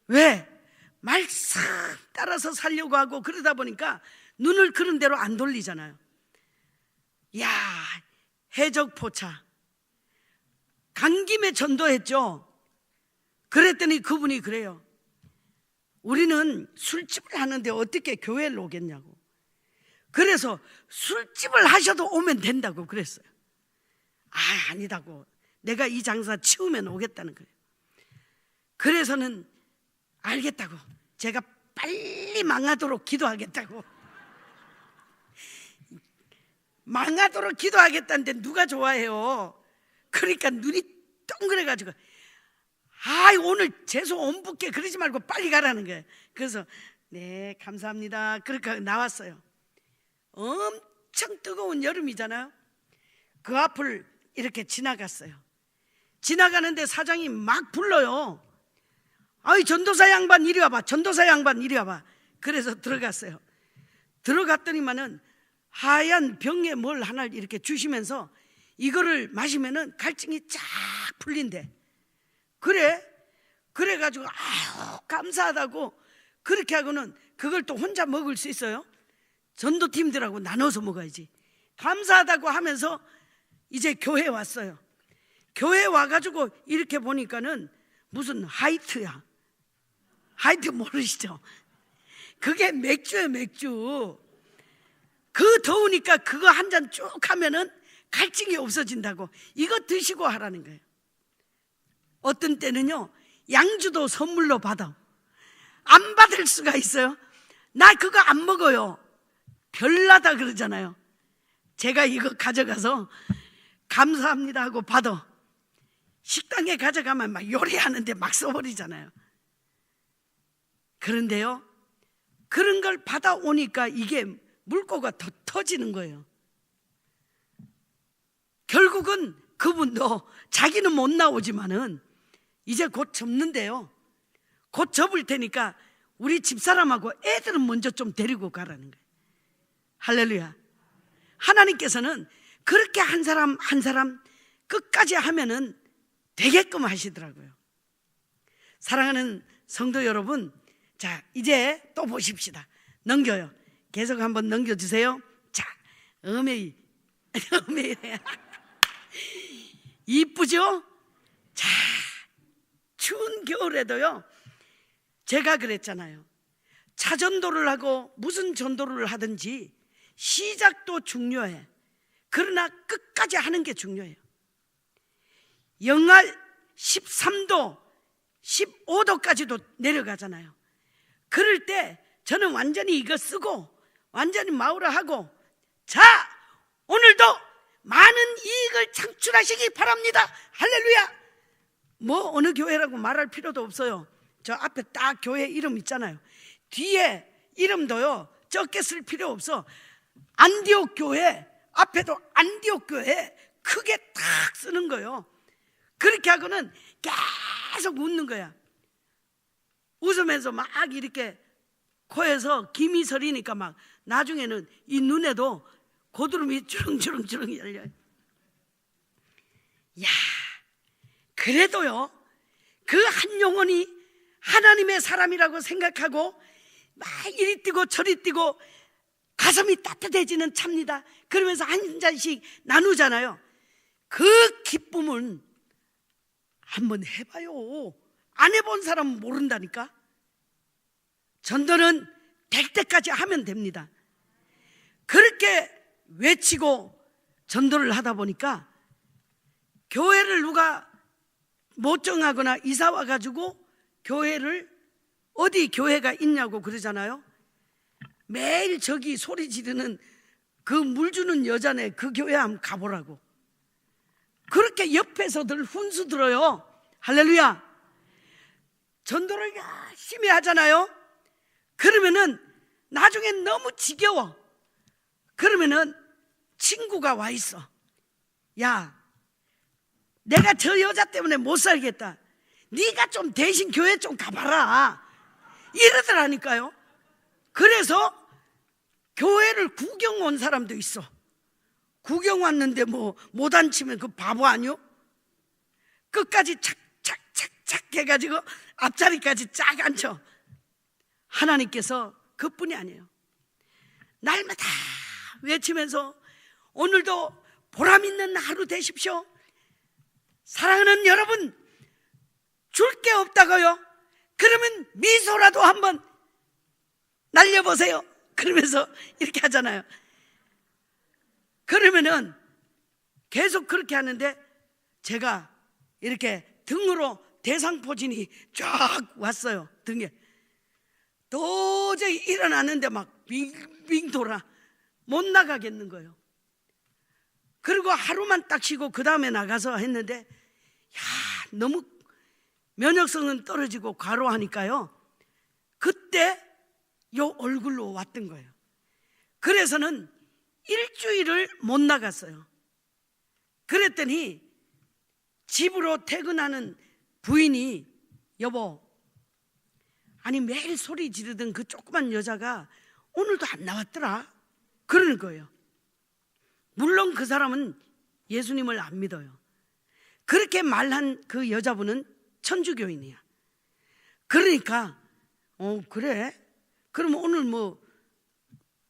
왜? 말 싹 따라서 살려고 하고 그러다 보니까 눈을 그런 대로 안 돌리잖아요. 야, 해적포차 간 김에 전도했죠. 그랬더니 그분이 그래요. 우리는 술집을 하는데 어떻게 교회를 오겠냐고. 그래서 술집을 하셔도 오면 된다고 그랬어요. 아니다고. 내가 이 장사 치우면 오겠다는 거예요. 그래서는 알겠다고. 제가 빨리 망하도록 기도하겠다고. 망하도록 기도하겠다는데 누가 좋아해요? 그러니까 눈이 동그래가지고, 오늘 재소 옴붙게 그러지 말고 빨리 가라는 거예요. 그래서 네, 감사합니다. 그러니까 나왔어요. 엄청 뜨거운 여름이잖아요. 그 앞을 이렇게 지나갔어요. 지나가는데 사장이 막 불러요. 아이, 전도사 양반 이리 와봐, 전도사 양반 이리 와봐. 그래서 들어갔어요. 들어갔더니만은 하얀 병에 뭘 하나 이렇게 주시면서 이거를 마시면은 갈증이 쫙 풀린대. 그래가지고 아유 감사하다고 그렇게 하고는 그걸 또 혼자 먹을 수 있어요? 전도팀들하고 나눠서 먹어야지. 감사하다고 하면서 이제 교회에 왔어요. 교회에 와가지고 이렇게 보니까는 무슨 하이트야. 하이트 모르시죠? 그게 맥주예요, 맥주. 그 더우니까 그거 한 잔 쭉 하면은 갈증이 없어진다고. 이거 드시고 하라는 거예요. 어떤 때는요, 양주도 선물로 받아. 안 받을 수가 있어요. 나 그거 안 먹어요. 별나다 그러잖아요. 제가 이거 가져가서 감사합니다 하고 받아. 식당에 가져가면 막 요리하는데 막 써버리잖아요. 그런데요, 그런 걸 받아오니까 이게 물꼬가 더 터지는 거예요. 결국은 그분도 자기는 못 나오지만은 이제 곧 접는데요, 곧 접을 테니까 우리 집사람하고 애들은 먼저 좀 데리고 가라는 거예요. 할렐루야. 하나님께서는 그렇게 한 사람 한 사람 끝까지 하면은 되게끔 하시더라고요. 사랑하는 성도 여러분, 자 이제 또 보십시다. 넘겨요. 계속 한번 넘겨주세요. 자, 어메이 이쁘죠? 자, 추운 겨울에도요, 제가 그랬잖아요. 차전도를 하고 무슨 전도를 하든지 시작도 중요해. 그러나 끝까지 하는 게 중요해요. 영하 13도 15도까지도 내려가잖아요. 그럴 때 저는 완전히 이거 쓰고 완전히 마우라 하고, 자 오늘도 많은 이익을 창출하시기 바랍니다. 할렐루야. 뭐 어느 교회라고 말할 필요도 없어요. 저 앞에 딱 교회 이름 있잖아요. 뒤에 이름도요 적게 쓸 필요 없어. 안디옥 교회 앞에도 안디옥 교회 크게 딱 쓰는 거예요. 그렇게 하고는 계속 웃는 거야. 웃으면서 막 이렇게 코에서 김이 서리니까 막 나중에는 이 눈에도 고드름이 주렁주렁 열려요. 야, 그래도요 그 한 영혼이 하나님의 사람이라고 생각하고 막 이리 뛰고 저리 뛰고 가슴이 따뜻해지는 차입니다. 그러면서 한 잔씩 나누잖아요. 그 기쁨은 한번 해봐요. 안 해본 사람은 모른다니까. 전도는 될 때까지 하면 됩니다. 그렇게 외치고 전도를 하다 보니까 교회를 누가 못 정하거나 이사 와가지고 교회를, 어디 교회가 있냐고 그러잖아요. 매일 저기 소리 지르는 그 물 주는 여자네 그 교회 한번 가보라고. 그렇게 옆에서들 훈수 들어요. 할렐루야. 전도를 열심히 하잖아요. 그러면은 나중에 너무 지겨워. 그러면은 친구가 와 있어. 야, 내가 저 여자 때문에 못 살겠다. 네가 좀 대신 교회 좀 가봐라. 이러더라니까요. 그래서 교회를 구경 온 사람도 있어. 구경 왔는데 뭐 못 앉히면 그 바보 아니요? 끝까지 착착착착 해가지고 앞자리까지 쫙 앉혀. 하나님께서 그뿐이 아니에요. 날마다 외치면서 오늘도 보람 있는 하루 되십시오. 사랑하는 여러분, 줄 게 없다고요? 그러면 미소라도 한번 날려보세요. 그러면서 이렇게 하잖아요. 그러면은 계속 그렇게 하는데 제가 이렇게 등으로 대상포진이 쫙 왔어요. 등에 도저히 일어나는데 막 빙빙 돌아 못 나가겠는 거예요. 그리고 하루만 딱 쉬고 그 다음에 나가서 했는데, 야, 너무 면역성은 떨어지고 과로하니까요, 그때 요 얼굴로 왔던 거예요. 그래서는 일주일을 못 나갔어요. 그랬더니 집으로 퇴근하는 부인이 여보, 아니 매일 소리 지르던 그 조그만 여자가 오늘도 안 나왔더라 그러는 거예요. 물론 그 사람은 예수님을 안 믿어요. 그렇게 말한 그 여자분은 천주교인이야. 그러니까 그래? 그럼 오늘 뭐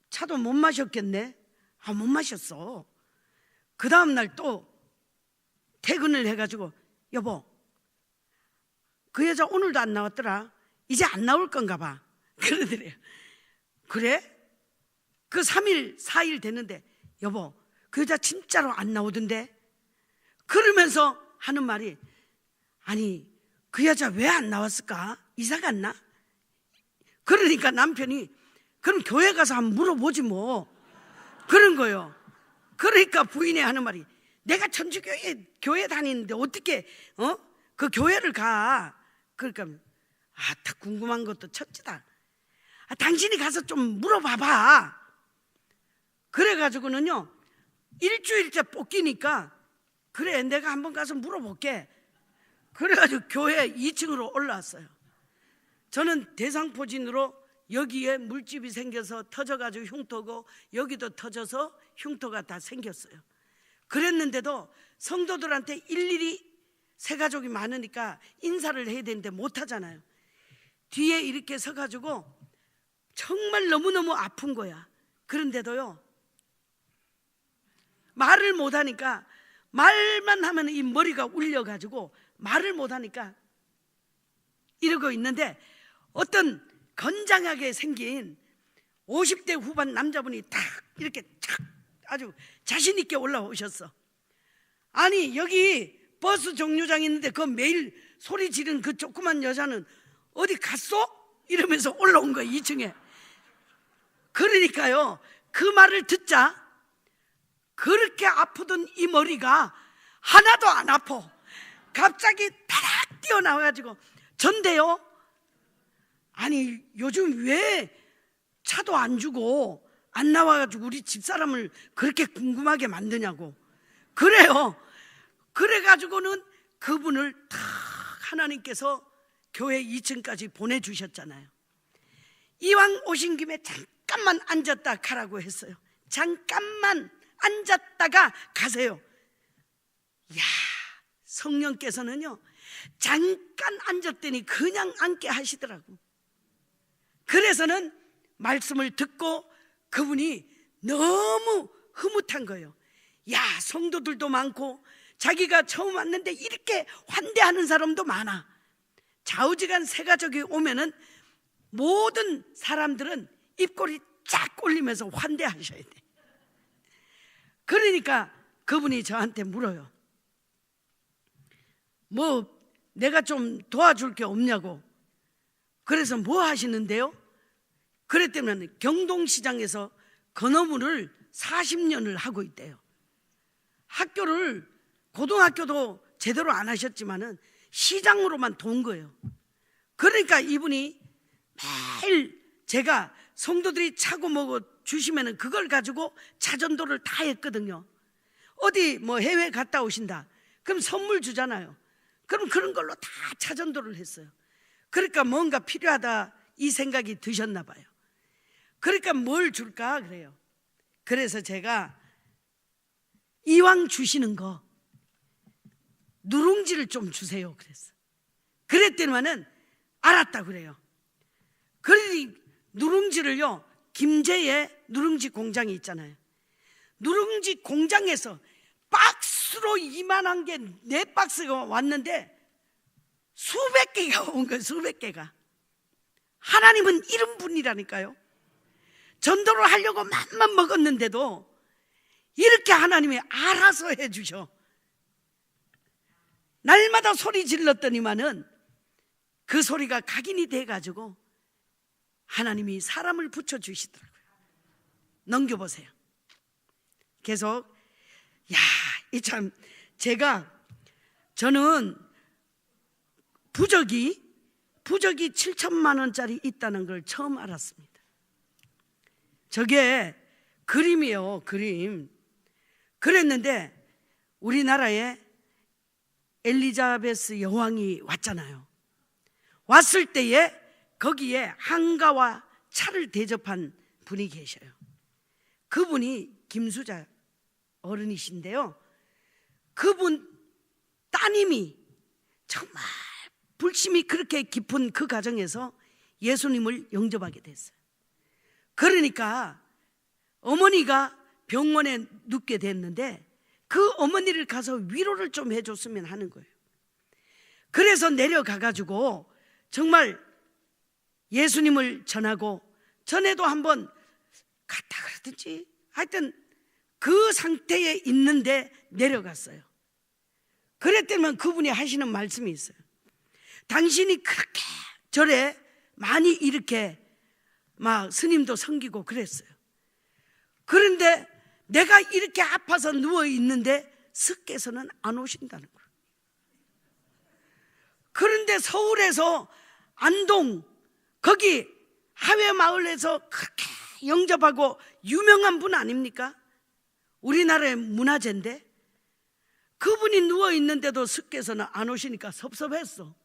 차도 못 마셨겠네? 못 마셨어. 그 다음날 또 퇴근을 해가지고 여보, 그 여자 오늘도 안 나왔더라. 이제 안 나올 건가 봐 그러더래요. 그래? 그 3일 4일 됐는데 여보, 그 여자 진짜로 안 나오던데? 그러면서 하는 말이, 아니 그 여자 왜 안 나왔을까? 이사 갔나? 그러니까 남편이 그럼 교회 가서 한번 물어보지 뭐 그런 거예요. 그러니까 부인이 하는 말이, 내가 천주교회 다니는데 어떻게 그 교회를 가? 그러니까 다 궁금한 것도 첫째다. 당신이 가서 좀 물어봐봐. 그래가지고는요 일주일째 볶이니까 그래 내가 한번 가서 물어볼게. 그래가지고 교회 2층으로 올라왔어요. 저는 대상포진으로 여기에 물집이 생겨서 터져가지고 흉터고 여기도 터져서 흉터가 다 생겼어요. 그랬는데도 성도들한테 일일이 새가족이 많으니까 인사를 해야 되는데 못하잖아요. 뒤에 이렇게 서가지고 정말 너무너무 아픈 거야. 그런데도요 말을 못하니까, 말만 하면 이 머리가 울려가지고 말을 못하니까 이러고 있는데 어떤 건장하게 생긴 50대 후반 남자분이 딱 이렇게 착 아주 자신 있게 올라오셨어. 아니 여기 버스 정류장 있는데 그 매일 소리 지르는 그 조그만 여자는 어디 갔어? 이러면서 올라온 거야 2층에. 그러니까요 그 말을 듣자 그렇게 아프던 이 머리가 하나도 안 아파. 갑자기 타락 뛰어나와가지고 전데요, 아니 요즘 왜 차도 안 주고 안 나와가지고 우리 집사람을 그렇게 궁금하게 만드냐고. 그래요. 그래가지고는 그분을 탁 하나님께서 교회 2층까지 보내주셨잖아요. 이왕 오신 김에 잠깐만 앉았다 가라고 했어요. 잠깐만 앉았다가 가세요. 야, 성령께서는요 잠깐 앉았더니 그냥 앉게 하시더라고. 그래서는 말씀을 듣고 그분이 너무 흐뭇한 거예요. 야, 성도들도 많고 자기가 처음 왔는데 이렇게 환대하는 사람도 많아. 좌우지간 새가족이 오면은 모든 사람들은 입꼬리 쫙 올리면서 환대하셔야 돼. 그러니까 그분이 저한테 물어요. 뭐 내가 좀 도와줄 게 없냐고. 그래서 뭐 하시는데요? 그랬더니 경동시장에서 건어물을 40년을 하고 있대요. 학교를 고등학교도 제대로 안 하셨지만은 시장으로만 돈 거예요. 그러니까 이분이 매일 제가 성도들이 차고 먹어 주시면은 그걸 가지고 차전도를 다 했거든요. 어디 뭐 해외 갔다 오신다 그럼 선물 주잖아요. 그럼 그런 걸로 다 차전도를 했어요. 그러니까 뭔가 필요하다 이 생각이 드셨나 봐요. 그러니까 뭘 줄까 그래요. 그래서 제가 이왕 주시는 거 누룽지를 좀 주세요 그랬어. 그랬더니만은 알았다 그래요. 그러니 누룽지를요 김제에 누룽지 공장이 있잖아요. 누룽지 공장에서 박스로 이만한 게 4박스가 왔는데 수백 개가 온 거예요. 수백 개가. 하나님은 이런 분이라니까요. 전도를 하려고 맘만 먹었는데도 이렇게 하나님이 알아서 해주셔. 날마다 소리 질렀더니만은 그 소리가 각인이 돼가지고 하나님이 사람을 붙여주시더라고요. 넘겨보세요. 계속. 야, 이 참 저는 부적이 7천만 원짜리 있다는 걸 처음 알았습니다. 저게 그림이에요. 그림. 그랬는데 우리나라에 엘리자베스 여왕이 왔잖아요. 왔을 때에 거기에 한가와 차를 대접한 분이 계셔요. 그분이 김수자 어른이신데요, 그분 따님이 정말 불심이 그렇게 깊은 그 가정에서 예수님을 영접하게 됐어요. 그러니까 어머니가 병원에 눕게 됐는데 그 어머니를 가서 위로를 좀 해줬으면 하는 거예요. 그래서 내려가가지고 정말 예수님을 전하고, 전에도 한번 갔다 그러든지 하여튼 그 상태에 있는데 내려갔어요. 그랬더니 그분이 하시는 말씀이 있어요. 당신이 그렇게 절에 많이 이렇게 막 스님도 섬기고 그랬어요. 그런데 내가 이렇게 아파서 누워 있는데 스께서는 안 오신다는 거예요. 그런데 서울에서 안동 거기 하회마을에서 그렇게 영접하고 유명한 분 아닙니까? 우리나라의 문화재인데 그분이 누워 있는데도 스께서는 안 오시니까 섭섭했어.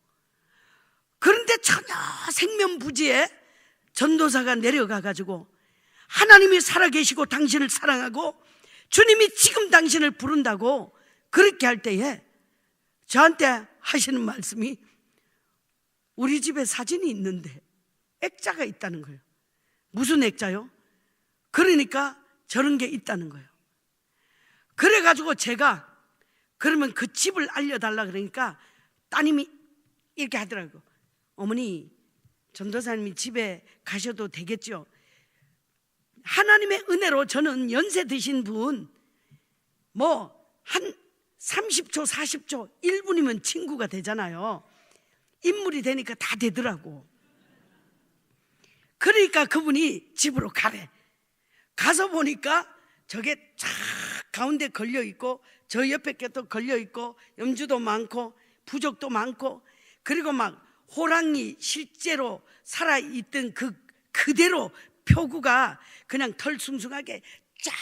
그런데 전혀 생면부지에 전도사가 내려가가지고 하나님이 살아계시고 당신을 사랑하고 주님이 지금 당신을 부른다고 그렇게 할 때에 저한테 하시는 말씀이, 우리 집에 사진이 있는데 액자가 있다는 거예요. 무슨 액자요? 그러니까 저런 게 있다는 거예요. 그래가지고 제가 그러면 그 집을 알려달라 그러니까 따님이 이렇게 하더라고요. 어머니, 전도사님이 집에 가셔도 되겠죠? 하나님의 은혜로 저는 연세 드신 분 뭐 한 30초 40초 1분이면 친구가 되잖아요. 인물이 되니까 다 되더라고. 그러니까 그분이 집으로 가래. 가서 보니까 저게 쫙 가운데 걸려있고 저 옆에 또 걸려있고 염주도 많고 부적도 많고, 그리고 막 호랑이 실제로 살아있던 그대로 표구가 그냥 털숭숭하게 쫙.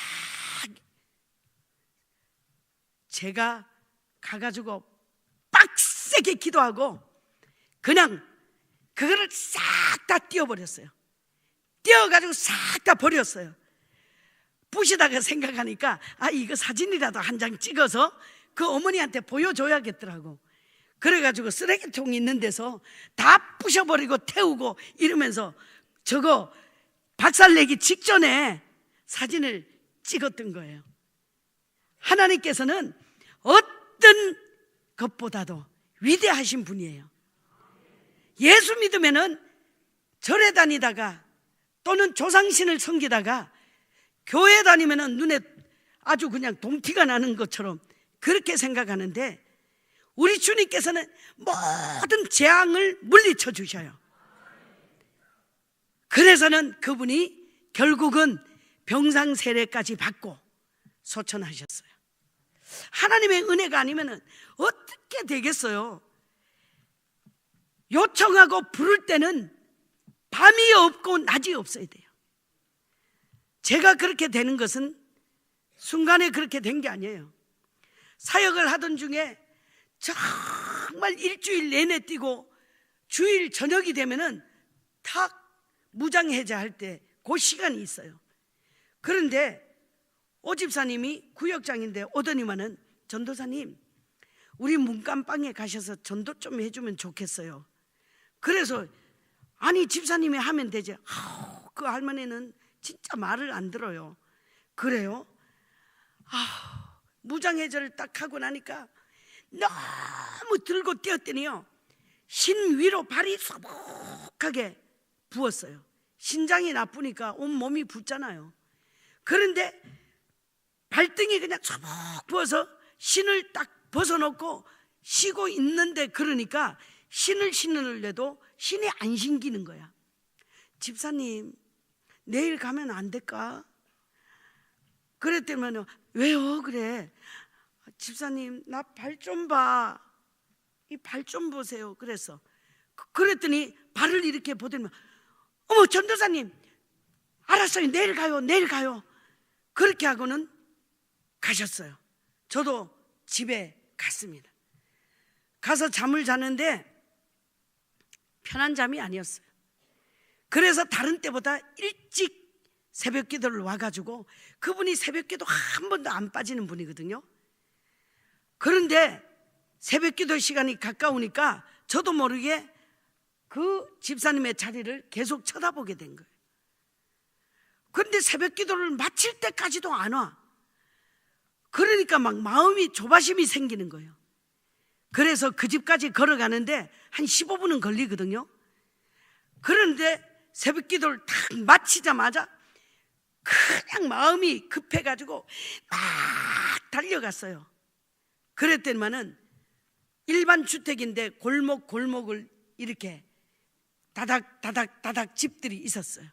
제가 가가지고 빡세게 기도하고 그냥 그거를 싹 다 띄워버렸어요. 띄워가지고 싹 다 버렸어요. 부시다가 생각하니까 이거 사진이라도 한 장 찍어서 그 어머니한테 보여줘야겠더라고. 그래가지고 쓰레기통 있는 데서 다 부셔버리고 태우고 이러면서 저거 박살내기 직전에 사진을 찍었던 거예요. 하나님께서는 어떤 것보다도 위대하신 분이에요. 예수 믿으면은 절에 다니다가 또는 조상신을 섬기다가 교회 다니면은 눈에 아주 그냥 동티가 나는 것처럼 그렇게 생각하는데, 우리 주님께서는 모든 재앙을 물리쳐 주셔요. 그래서는 그분이 결국은 병상세례까지 받고 소천하셨어요. 하나님의 은혜가 아니면 어떻게 되겠어요? 요청하고 부를 때는 밤이 없고 낮이 없어야 돼요. 제가 그렇게 되는 것은 순간에 그렇게 된 게 아니에요. 사역을 하던 중에 정말 일주일 내내 뛰고 주일 저녁이 되면은 탁 무장해제할 때 그 시간이 있어요. 그런데 오 집사님이 구역장인데 오더니만은, 전도사님 우리 문간방에 가셔서 전도 좀 해주면 좋겠어요. 그래서 아니 집사님이 하면 되지. 그 할머니는 진짜 말을 안 들어요. 그래요? 무장해제를 딱 하고 나니까 너무 들고 뛰었더니요, 신 위로 발이 소복하게 부었어요. 신장이 나쁘니까 온 몸이 붓잖아요. 그런데 발등이 그냥 소복 부어서 신을 딱 벗어놓고 쉬고 있는데, 그러니까 신을 신으려도 신이 안 신기는 거야. 집사님 내일 가면 안 될까? 그랬더니 왜요? 그래. 집사님 나 발 좀 봐. 이 발 좀 보세요. 그래서 그랬더니 발을 이렇게 보더니 어머 전도사님 알았어요. 내일 가요. 내일 가요. 그렇게 하고는 가셨어요. 저도 집에 갔습니다. 가서 잠을 자는데 편한 잠이 아니었어요. 그래서 다른 때보다 일찍 새벽 기도를 와가지고, 그분이 새벽 기도 한 번도 안 빠지는 분이거든요. 그런데 새벽 기도 시간이 가까우니까 저도 모르게 그 집사님의 자리를 계속 쳐다보게 된 거예요. 그런데 새벽 기도를 마칠 때까지도 안 와. 그러니까 막 마음이 조바심이 생기는 거예요. 그래서 그 집까지 걸어가는데 한 15분은 걸리거든요. 그런데 새벽 기도를 딱 마치자마자 그냥 마음이 급해가지고 막 달려갔어요. 그랬더니만은 일반 주택인데 골목을 이렇게 다닥 집들이 있었어요.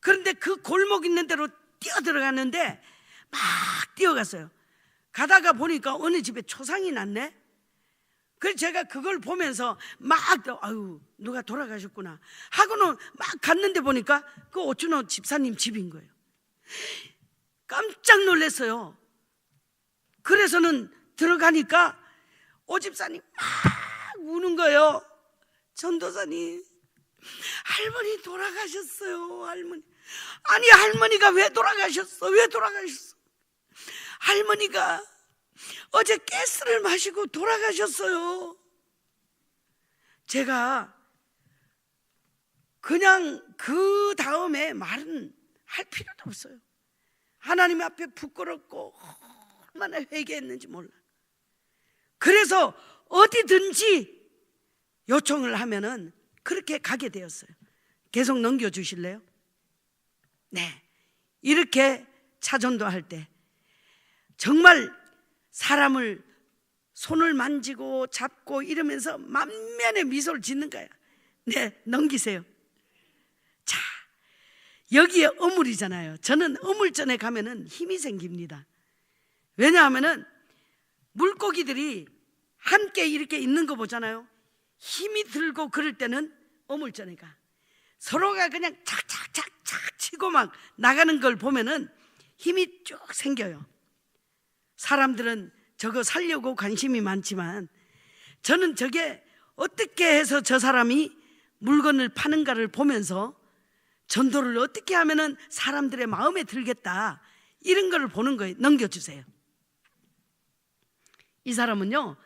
그런데 그 골목 있는 데로 뛰어들어갔는데 막 뛰어갔어요. 가다가 보니까 어느 집에 초상이 났네. 그래서 제가 그걸 보면서 막 아유, 누가 돌아가셨구나 하고는 막 갔는데 보니까 그 오춘호 집사님 집인 거예요. 깜짝 놀랐어요. 그래서는 들어가니까 오 집사님 막 우는 거예요. 전도사님, 할머니 돌아가셨어요. 할머니. 아니, 할머니가 왜 돌아가셨어? 왜 돌아가셨어? 할머니가 어제 가스를 마시고 돌아가셨어요. 제가 그냥 그 다음에 말은 할 필요도 없어요. 하나님 앞에 부끄럽고 얼마나 회개했는지 몰라. 그래서 어디든지 요청을 하면은 그렇게 가게 되었어요. 계속 넘겨주실래요? 네, 이렇게 차전도 할 때 정말 사람을 손을 만지고 잡고 이러면서 만면에 미소를 짓는 거야. 네, 넘기세요. 자, 여기에 어물이잖아요. 저는 어물전에 가면은 힘이 생깁니다. 왜냐하면은 물고기들이 함께 이렇게 있는 거 보잖아요. 힘이 들고 그럴 때는 어물전에 가. 서로가 그냥 착착착착 치고 막 나가는 걸 보면은 힘이 쭉 생겨요. 사람들은 저거 살려고 관심이 많지만 저는 저게 어떻게 해서 저 사람이 물건을 파는가를 보면서 전도를 어떻게 하면은 사람들의 마음에 들겠다, 이런 걸 보는 거예요. 넘겨주세요. 이 사람은요,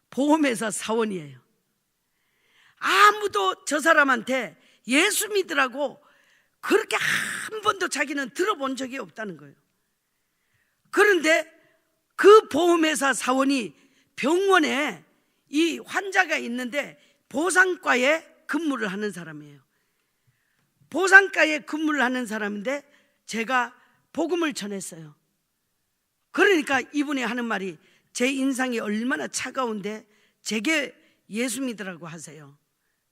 보험회사 사원이에요. 아무도 저 사람한테 예수 믿으라고 그렇게 한 번도 자기는 들어본 적이 없다는 거예요. 그런데 그 보험회사 사원이 병원에 이 환자가 있는데 보상과에 근무를 하는 사람이에요. 보상과에 근무를 하는 사람인데 제가 복음을 전했어요. 그러니까 이분이 하는 말이, 제 인상이 얼마나 차가운데 제게 예수 믿으라고 하세요.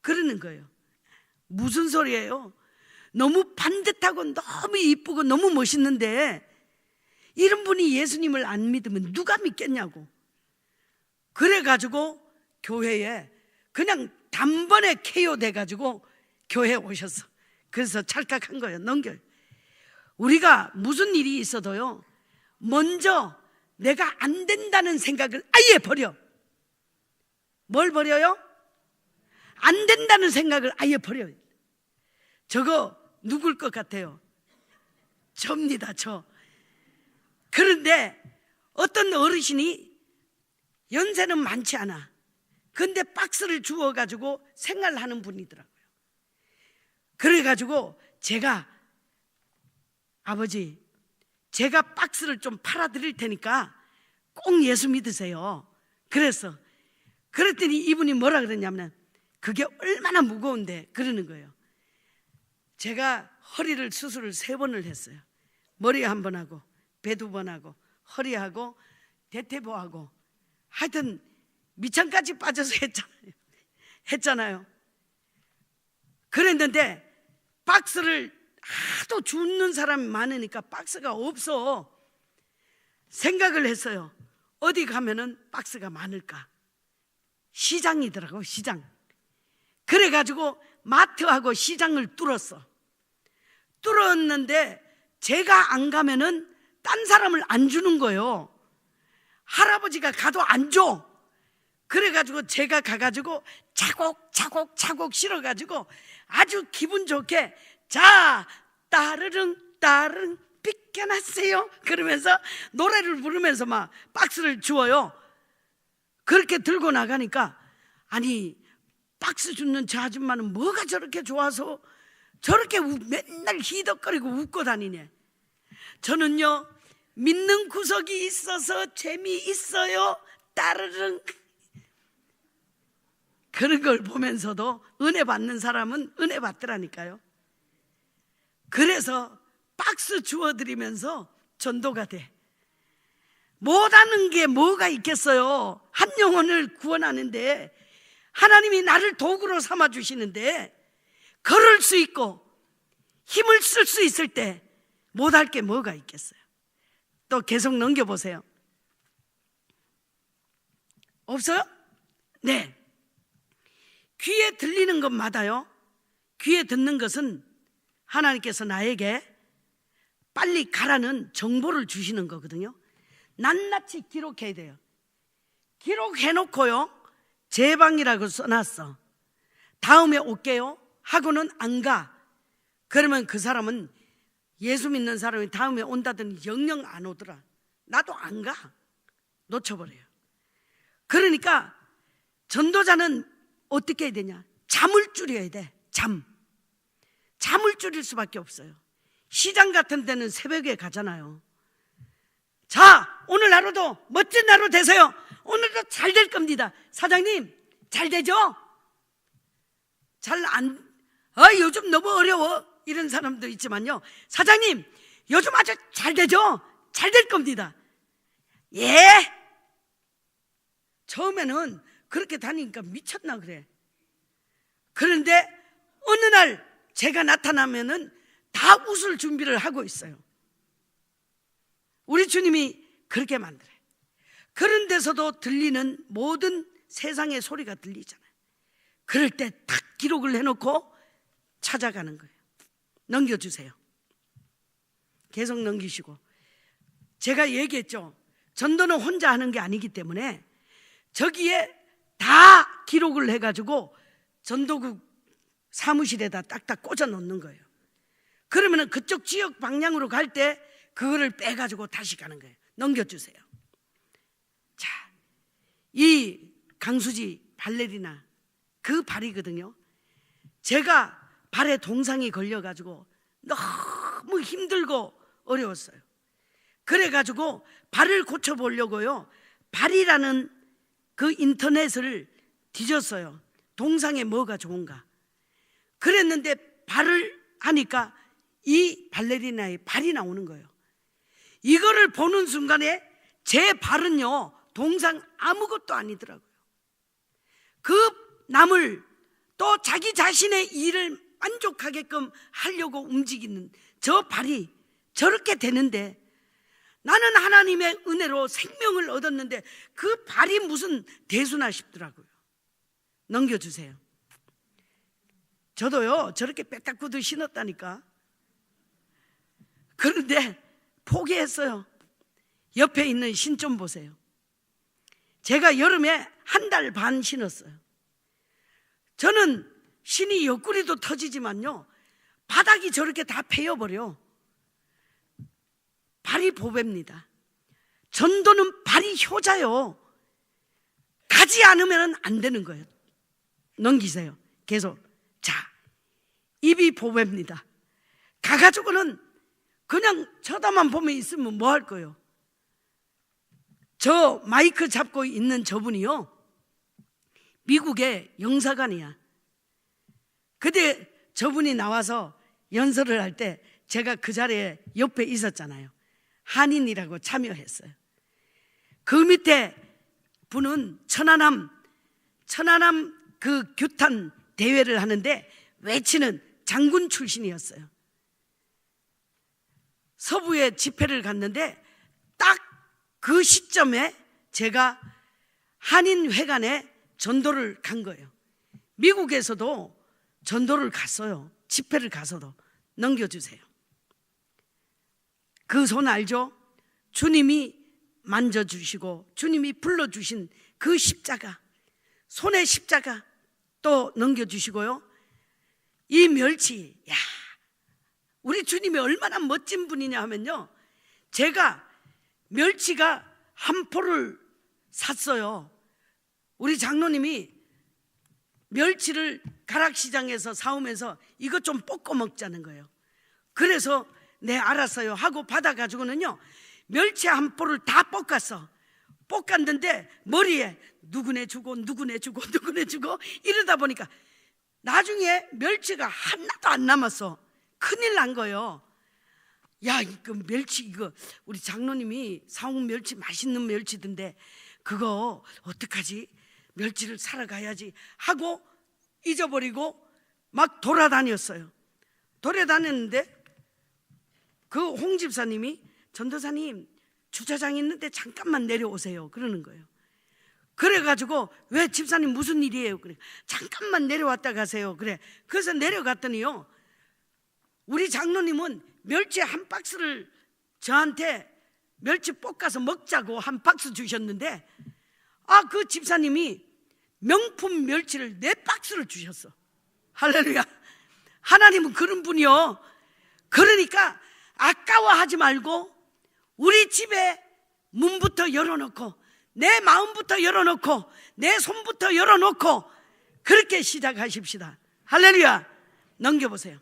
그러는 거예요. 무슨 소리예요? 너무 반듯하고 너무 이쁘고 너무 멋있는데 이런 분이 예수님을 안 믿으면 누가 믿겠냐고. 그래가지고 교회에 그냥 단번에 KO 돼가지고 교회에 오셨어. 그래서 찰칵한 거예요. 넘겨요. 우리가 무슨 일이 있어도요, 먼저 내가 안 된다는 생각을 아예 버려. 뭘 버려요? 안 된다는 생각을 아예 버려요. 저거 누굴 것 같아요? 접니다, 저. 그런데 어떤 어르신이 연세는 많지 않아. 근데 박스를 주워가지고 생활하는 분이더라고요. 그래가지고 제가, 아버지, 제가 박스를 좀 팔아드릴 테니까 꼭 예수 믿으세요. 그랬더니 이분이 뭐라 그랬냐면, 그게 얼마나 무거운데 그러는 거예요. 제가 허리를 수술을 3번을 했어요. 머리 1번 하고 배 2번 하고 허리하고 대퇴보하고 하여튼 미천까지 빠져서 했잖아요. 그랬는데 박스를 하도 줍는 사람이 많으니까 박스가 없어. 생각을 했어요. 어디 가면은 박스가 많을까? 시장이더라고, 시장. 그래가지고 마트하고 시장을 뚫었는데 제가 안 가면은 딴 사람을 안 주는 거예요. 할아버지가 가도 안 줘. 그래가지고 제가 가가지고 차곡차곡 실어가지고 아주 기분 좋게 자 따르릉 따르릉 삐껴났어요 그러면서 노래를 부르면서 막 박스를 주어요. 그렇게 들고 나가니까 아니 박스 줍는 저 아줌마는 뭐가 저렇게 좋아서 저렇게 맨날 히덕거리고 웃고 다니네. 저는요 믿는 구석이 있어서 재미있어요 따르릉. 그런 걸 보면서도 은혜 받는 사람은 은혜 받더라니까요. 그래서 박스 주워드리면서 전도가 돼. 못하는 게 뭐가 있겠어요. 한 영혼을 구원하는데 하나님이 나를 도구로 삼아주시는데 걸을 수 있고 힘을 쓸 수 있을 때 못할 게 뭐가 있겠어요. 또 계속 넘겨보세요. 없어요? 네. 귀에 들리는 것마다요, 귀에 듣는 것은 하나님께서 나에게 빨리 가라는 정보를 주시는 거거든요. 낱낱이 기록해야 돼요. 기록해놓고요 제 방이라고 써놨어. 다음에 올게요 하고는 안 가. 그러면 그 사람은, 예수 믿는 사람이 다음에 온다더니 영영 안 오더라. 나도 안 가. 놓쳐버려요. 그러니까 전도자는 어떻게 해야 되냐? 잠을 줄여야 돼. 잠을 줄일 수밖에 없어요. 시장 같은 데는 새벽에 가잖아요. 자, 오늘 하루도 멋진 하루 되세요. 오늘도 잘 될 겁니다. 사장님, 잘 되죠? 요즘 너무 어려워. 이런 사람도 있지만요. 사장님, 요즘 아주 잘 되죠? 잘 될 겁니다. 예. 처음에는 그렇게 다니니까 미쳤나 그래. 그런데 어느 날 제가 나타나면은 다 웃을 준비를 하고 있어요. 우리 주님이 그렇게 만들어요. 그런 데서도 들리는 모든 세상의 소리가 들리잖아요. 그럴 때 딱 기록을 해놓고 찾아가는 거예요. 넘겨주세요. 계속 넘기시고. 제가 얘기했죠. 전도는 혼자 하는 게 아니기 때문에 저기에 다 기록을 해가지고 전도국 사무실에다 딱딱 꽂아 놓는 거예요. 그러면은 그쪽 지역 방향으로 갈 때 그거를 빼가지고 다시 가는 거예요. 넘겨주세요. 자, 이 강수지 발레리나 그 발이거든요. 제가 발에 동상이 걸려가지고 너무 힘들고 어려웠어요. 그래가지고 발을 고쳐보려고요, 발이라는 그 인터넷을 뒤졌어요. 동상에 뭐가 좋은가. 그랬는데 발을 하니까 이 발레리나의 발이 나오는 거예요. 이거를 보는 순간에 제 발은요 동상 아무것도 아니더라고요. 그 남을 또 자기 자신의 일을 만족하게끔 하려고 움직이는 저 발이 저렇게 되는데, 나는 하나님의 은혜로 생명을 얻었는데 그 발이 무슨 대수나 싶더라고요. 넘겨주세요. 저도요 저렇게 빼딱구두 신었다니까. 그런데 포기했어요. 옆에 있는 신 좀 보세요. 제가 여름에 1달 반 신었어요. 저는 신이 옆구리도 터지지만요 바닥이 저렇게 다 패여버려. 발이 보배입니다. 전도는 발이 효자요. 가지 않으면 안 되는 거예요. 넘기세요. 계속. 자, 입이 보배입니다. 가가지고는 그냥 쳐다만 보면 있으면 뭐 할 거예요? 저 마이크 잡고 있는 저분이요 미국의 영사관이야. 그때 저분이 나와서 연설을 할 때 제가 그 자리에 옆에 있었잖아요. 한인이라고 참여했어요. 그 밑에 분은 천안함 그 규탄 대회를 하는데 외치는 장군 출신이었어요. 서부에 집회를 갔는데 딱 그 시점에 제가 한인회관에 전도를 간 거예요. 미국에서도 전도를 갔어요. 집회를 가서도. 넘겨주세요. 그 손 알죠? 주님이 만져주시고 주님이 불러주신 그 십자가, 손에 십자가 또 넘겨주시고요. 이 멸치, 야, 우리 주님이 얼마나 멋진 분이냐 하면요, 제가 멸치가 한 포를 샀어요. 우리 장로님이 멸치를 가락시장에서 사오면서 이것 좀 볶아 먹자는 거예요. 그래서 네 알았어요 하고 받아가지고는요, 멸치 한 포를 다 볶았는데 머리에 누구네 주고 이러다 보니까 나중에 멸치가 하나도 안 남았어. 큰일 난 거예요. 야, 이거 멸치, 이거 우리 장로님이 사온 멸치 맛있는 멸치던데 그거 어떡하지? 멸치를 사러 가야지 하고 잊어버리고 막 돌아다녔어요. 돌아다녔는데 그 홍 집사님이, 전도사님 주차장 있는데 잠깐만 내려오세요 그러는 거예요. 그래가지고 왜 집사님 무슨 일이에요? 그래, 잠깐만 내려왔다 가세요. 그래, 그래서 내려갔더니요, 우리 장로님은 멸치 한 박스를 저한테 멸치 볶아서 먹자고 한 박스 주셨는데, 그 집사님이 명품 멸치를 4박스를 주셨어. 할렐루야. 하나님은 그런 분이요. 그러니까 아까워하지 말고 우리 집에 문부터 열어놓고 내 마음부터 열어놓고 내 손부터 열어놓고 그렇게 시작하십시다. 할렐루야. 넘겨보세요.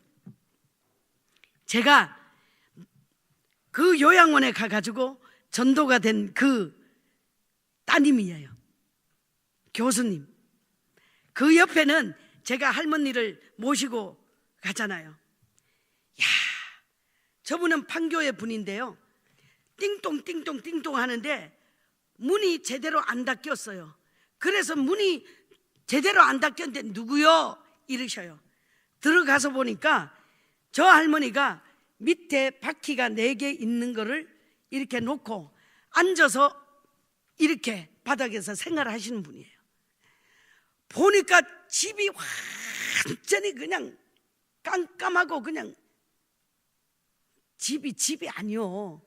제가 그 요양원에 가가지고 전도가 된 그 따님이에요. 교수님. 그 옆에는 제가 할머니를 모시고 가잖아요. 야, 저분은 판교의 분인데요, 띵동 하는데 문이 제대로 안 닫혔어요. 그래서 문이 제대로 안 닫혔는데 누구요? 이러셔요. 들어가서 보니까 저 할머니가 밑에 바퀴가 4개 있는 거를 이렇게 놓고 앉아서 이렇게 바닥에서 생활하시는 분이에요. 보니까 집이 완전히 그냥 깜깜하고 그냥 집이 아니요.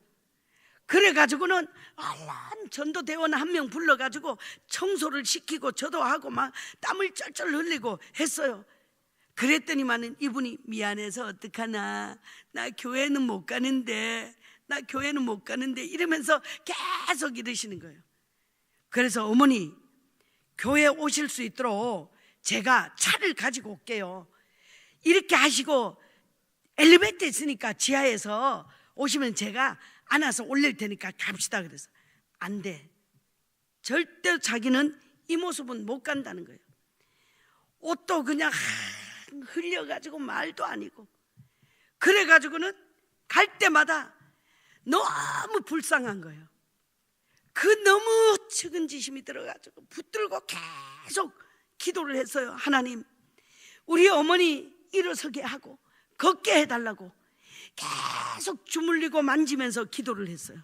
그래가지고는 얼른 전도대원 한 명 불러가지고 청소를 시키고 저도 하고 막 땀을 쩔쩔 흘리고 했어요. 그랬더니만은 이분이 미안해서 어떡하나, 나 교회는 못 가는데 이러면서 계속 이러시는 거예요. 그래서 어머니, 교회 오실 수 있도록 제가 차를 가지고 올게요. 이렇게 하시고 엘리베이터 있으니까 지하에서 오시면 제가 안아서 올릴 테니까 갑시다. 그래서 안 돼. 절대 자기는 이 모습은 못 간다는 거예요. 옷도 그냥 흘려가지고 말도 아니고. 그래가지고는 갈 때마다 너무 불쌍한 거예요. 그 너무 측은지심이 들어가지고 붙들고 계속 기도를 했어요. 하나님, 우리 어머니 일어서게 하고 걷게 해달라고 계속 주물리고 만지면서 기도를 했어요.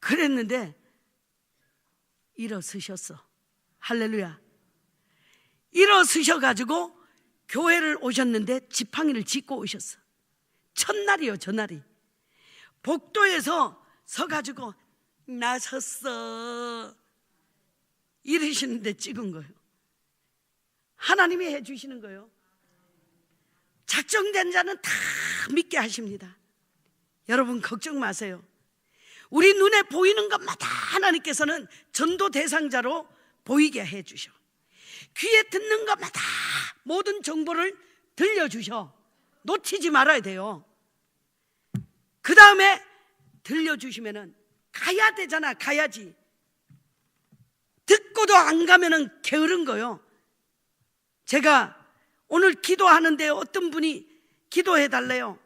그랬는데 일어서셨어. 할렐루야. 일어서셔가지고 교회를 오셨는데 지팡이를 짚고 오셨어. 첫날이요, 전날이. 복도에서 서가지고 나 섰어 이러시는데 찍은 거예요. 하나님이 해주시는 거예요. 작정된 자는 다 믿게 하십니다. 여러분 걱정 마세요. 우리 눈에 보이는 것마다 하나님께서는 전도 대상자로 보이게 해주셔. 귀에 듣는 것마다 모든 정보를 들려주셔. 놓치지 말아야 돼요. 그 다음에 들려주시면은 가야 되잖아. 가야지. 듣고도 안 가면은 게으른 거요. 제가 오늘 기도하는데 어떤 분이 기도해 달래요.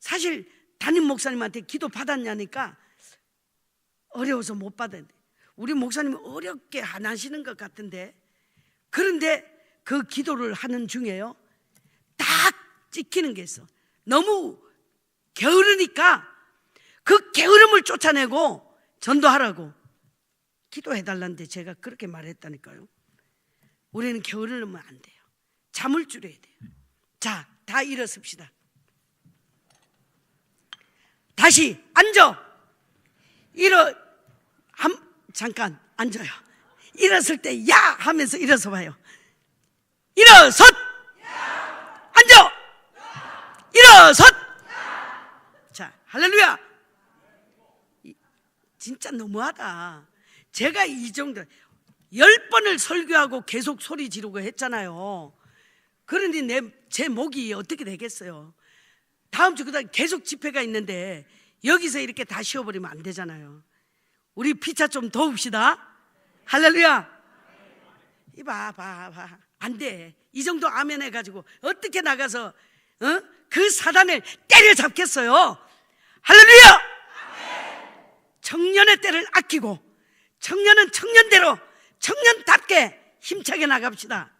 사실 담임 목사님한테 기도 받았냐니까 어려워서 못 받았는데, 우리 목사님은 어렵게 안 하시는 것 같은데, 그런데 그 기도를 하는 중에요, 딱 찍히는 게 있어. 너무 게으르니까 그 게으름을 쫓아내고 전도하라고 기도해 달라는데 제가 그렇게 말했다니까요. 우리는 게으르면 안 돼요. 잠을 줄여야 돼요. 자, 다 일어섭시다. 다시 앉아. 잠깐 앉아요. 일었을 때 야 하면서 일어서 봐요. 일어섰. 앉아. 일어섰. 자, 할렐루야. 진짜 너무하다. 제가 이 정도 10번을 설교하고 계속 소리 지르고 했잖아요. 그러니 제 목이 어떻게 되겠어요? 다음 주 그다음 계속 집회가 있는데 여기서 이렇게 다 쉬어버리면 안 되잖아요. 우리 피차 좀 도웁시다. 할렐루야. 봐. 안 돼. 이 정도 아멘 해가지고 어떻게 나가서 그 사단을 때려잡겠어요? 할렐루야. 청년의 때를 아끼고 청년은 청년대로 청년답게 힘차게 나갑시다.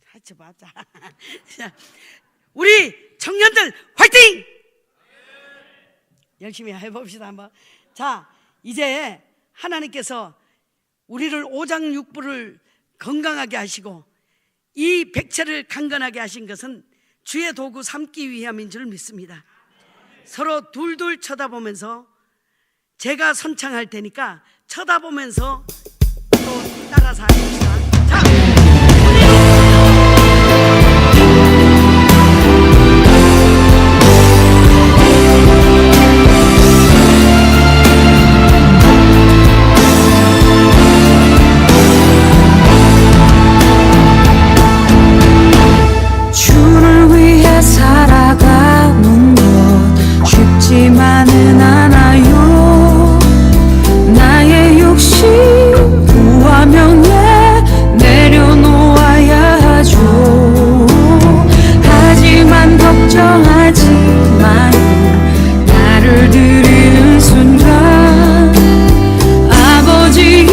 하지 마자. 우리 청년들 화이팅! 열심히 해봅시다 한번. 자, 이제 하나님께서 우리를 오장육부를 건강하게 하시고 이 백체를 강건하게 하신 것은 주의 도구 삼기 위함인 줄 믿습니다. 서로 둘둘 쳐다보면서 제가 선창할 테니까 쳐다보면서 또 따라서 합시다. 자, 주를 위해 살아가는 것 쉽지만은 않아요. 나의 욕심 부와 명예 내려놓아야 하죠. 하지만 걱정하지 마요. 나를 드리는 순간 아버지의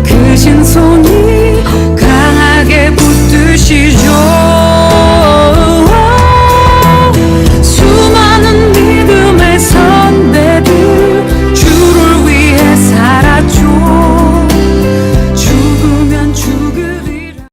크신 손이 강하게 붙드시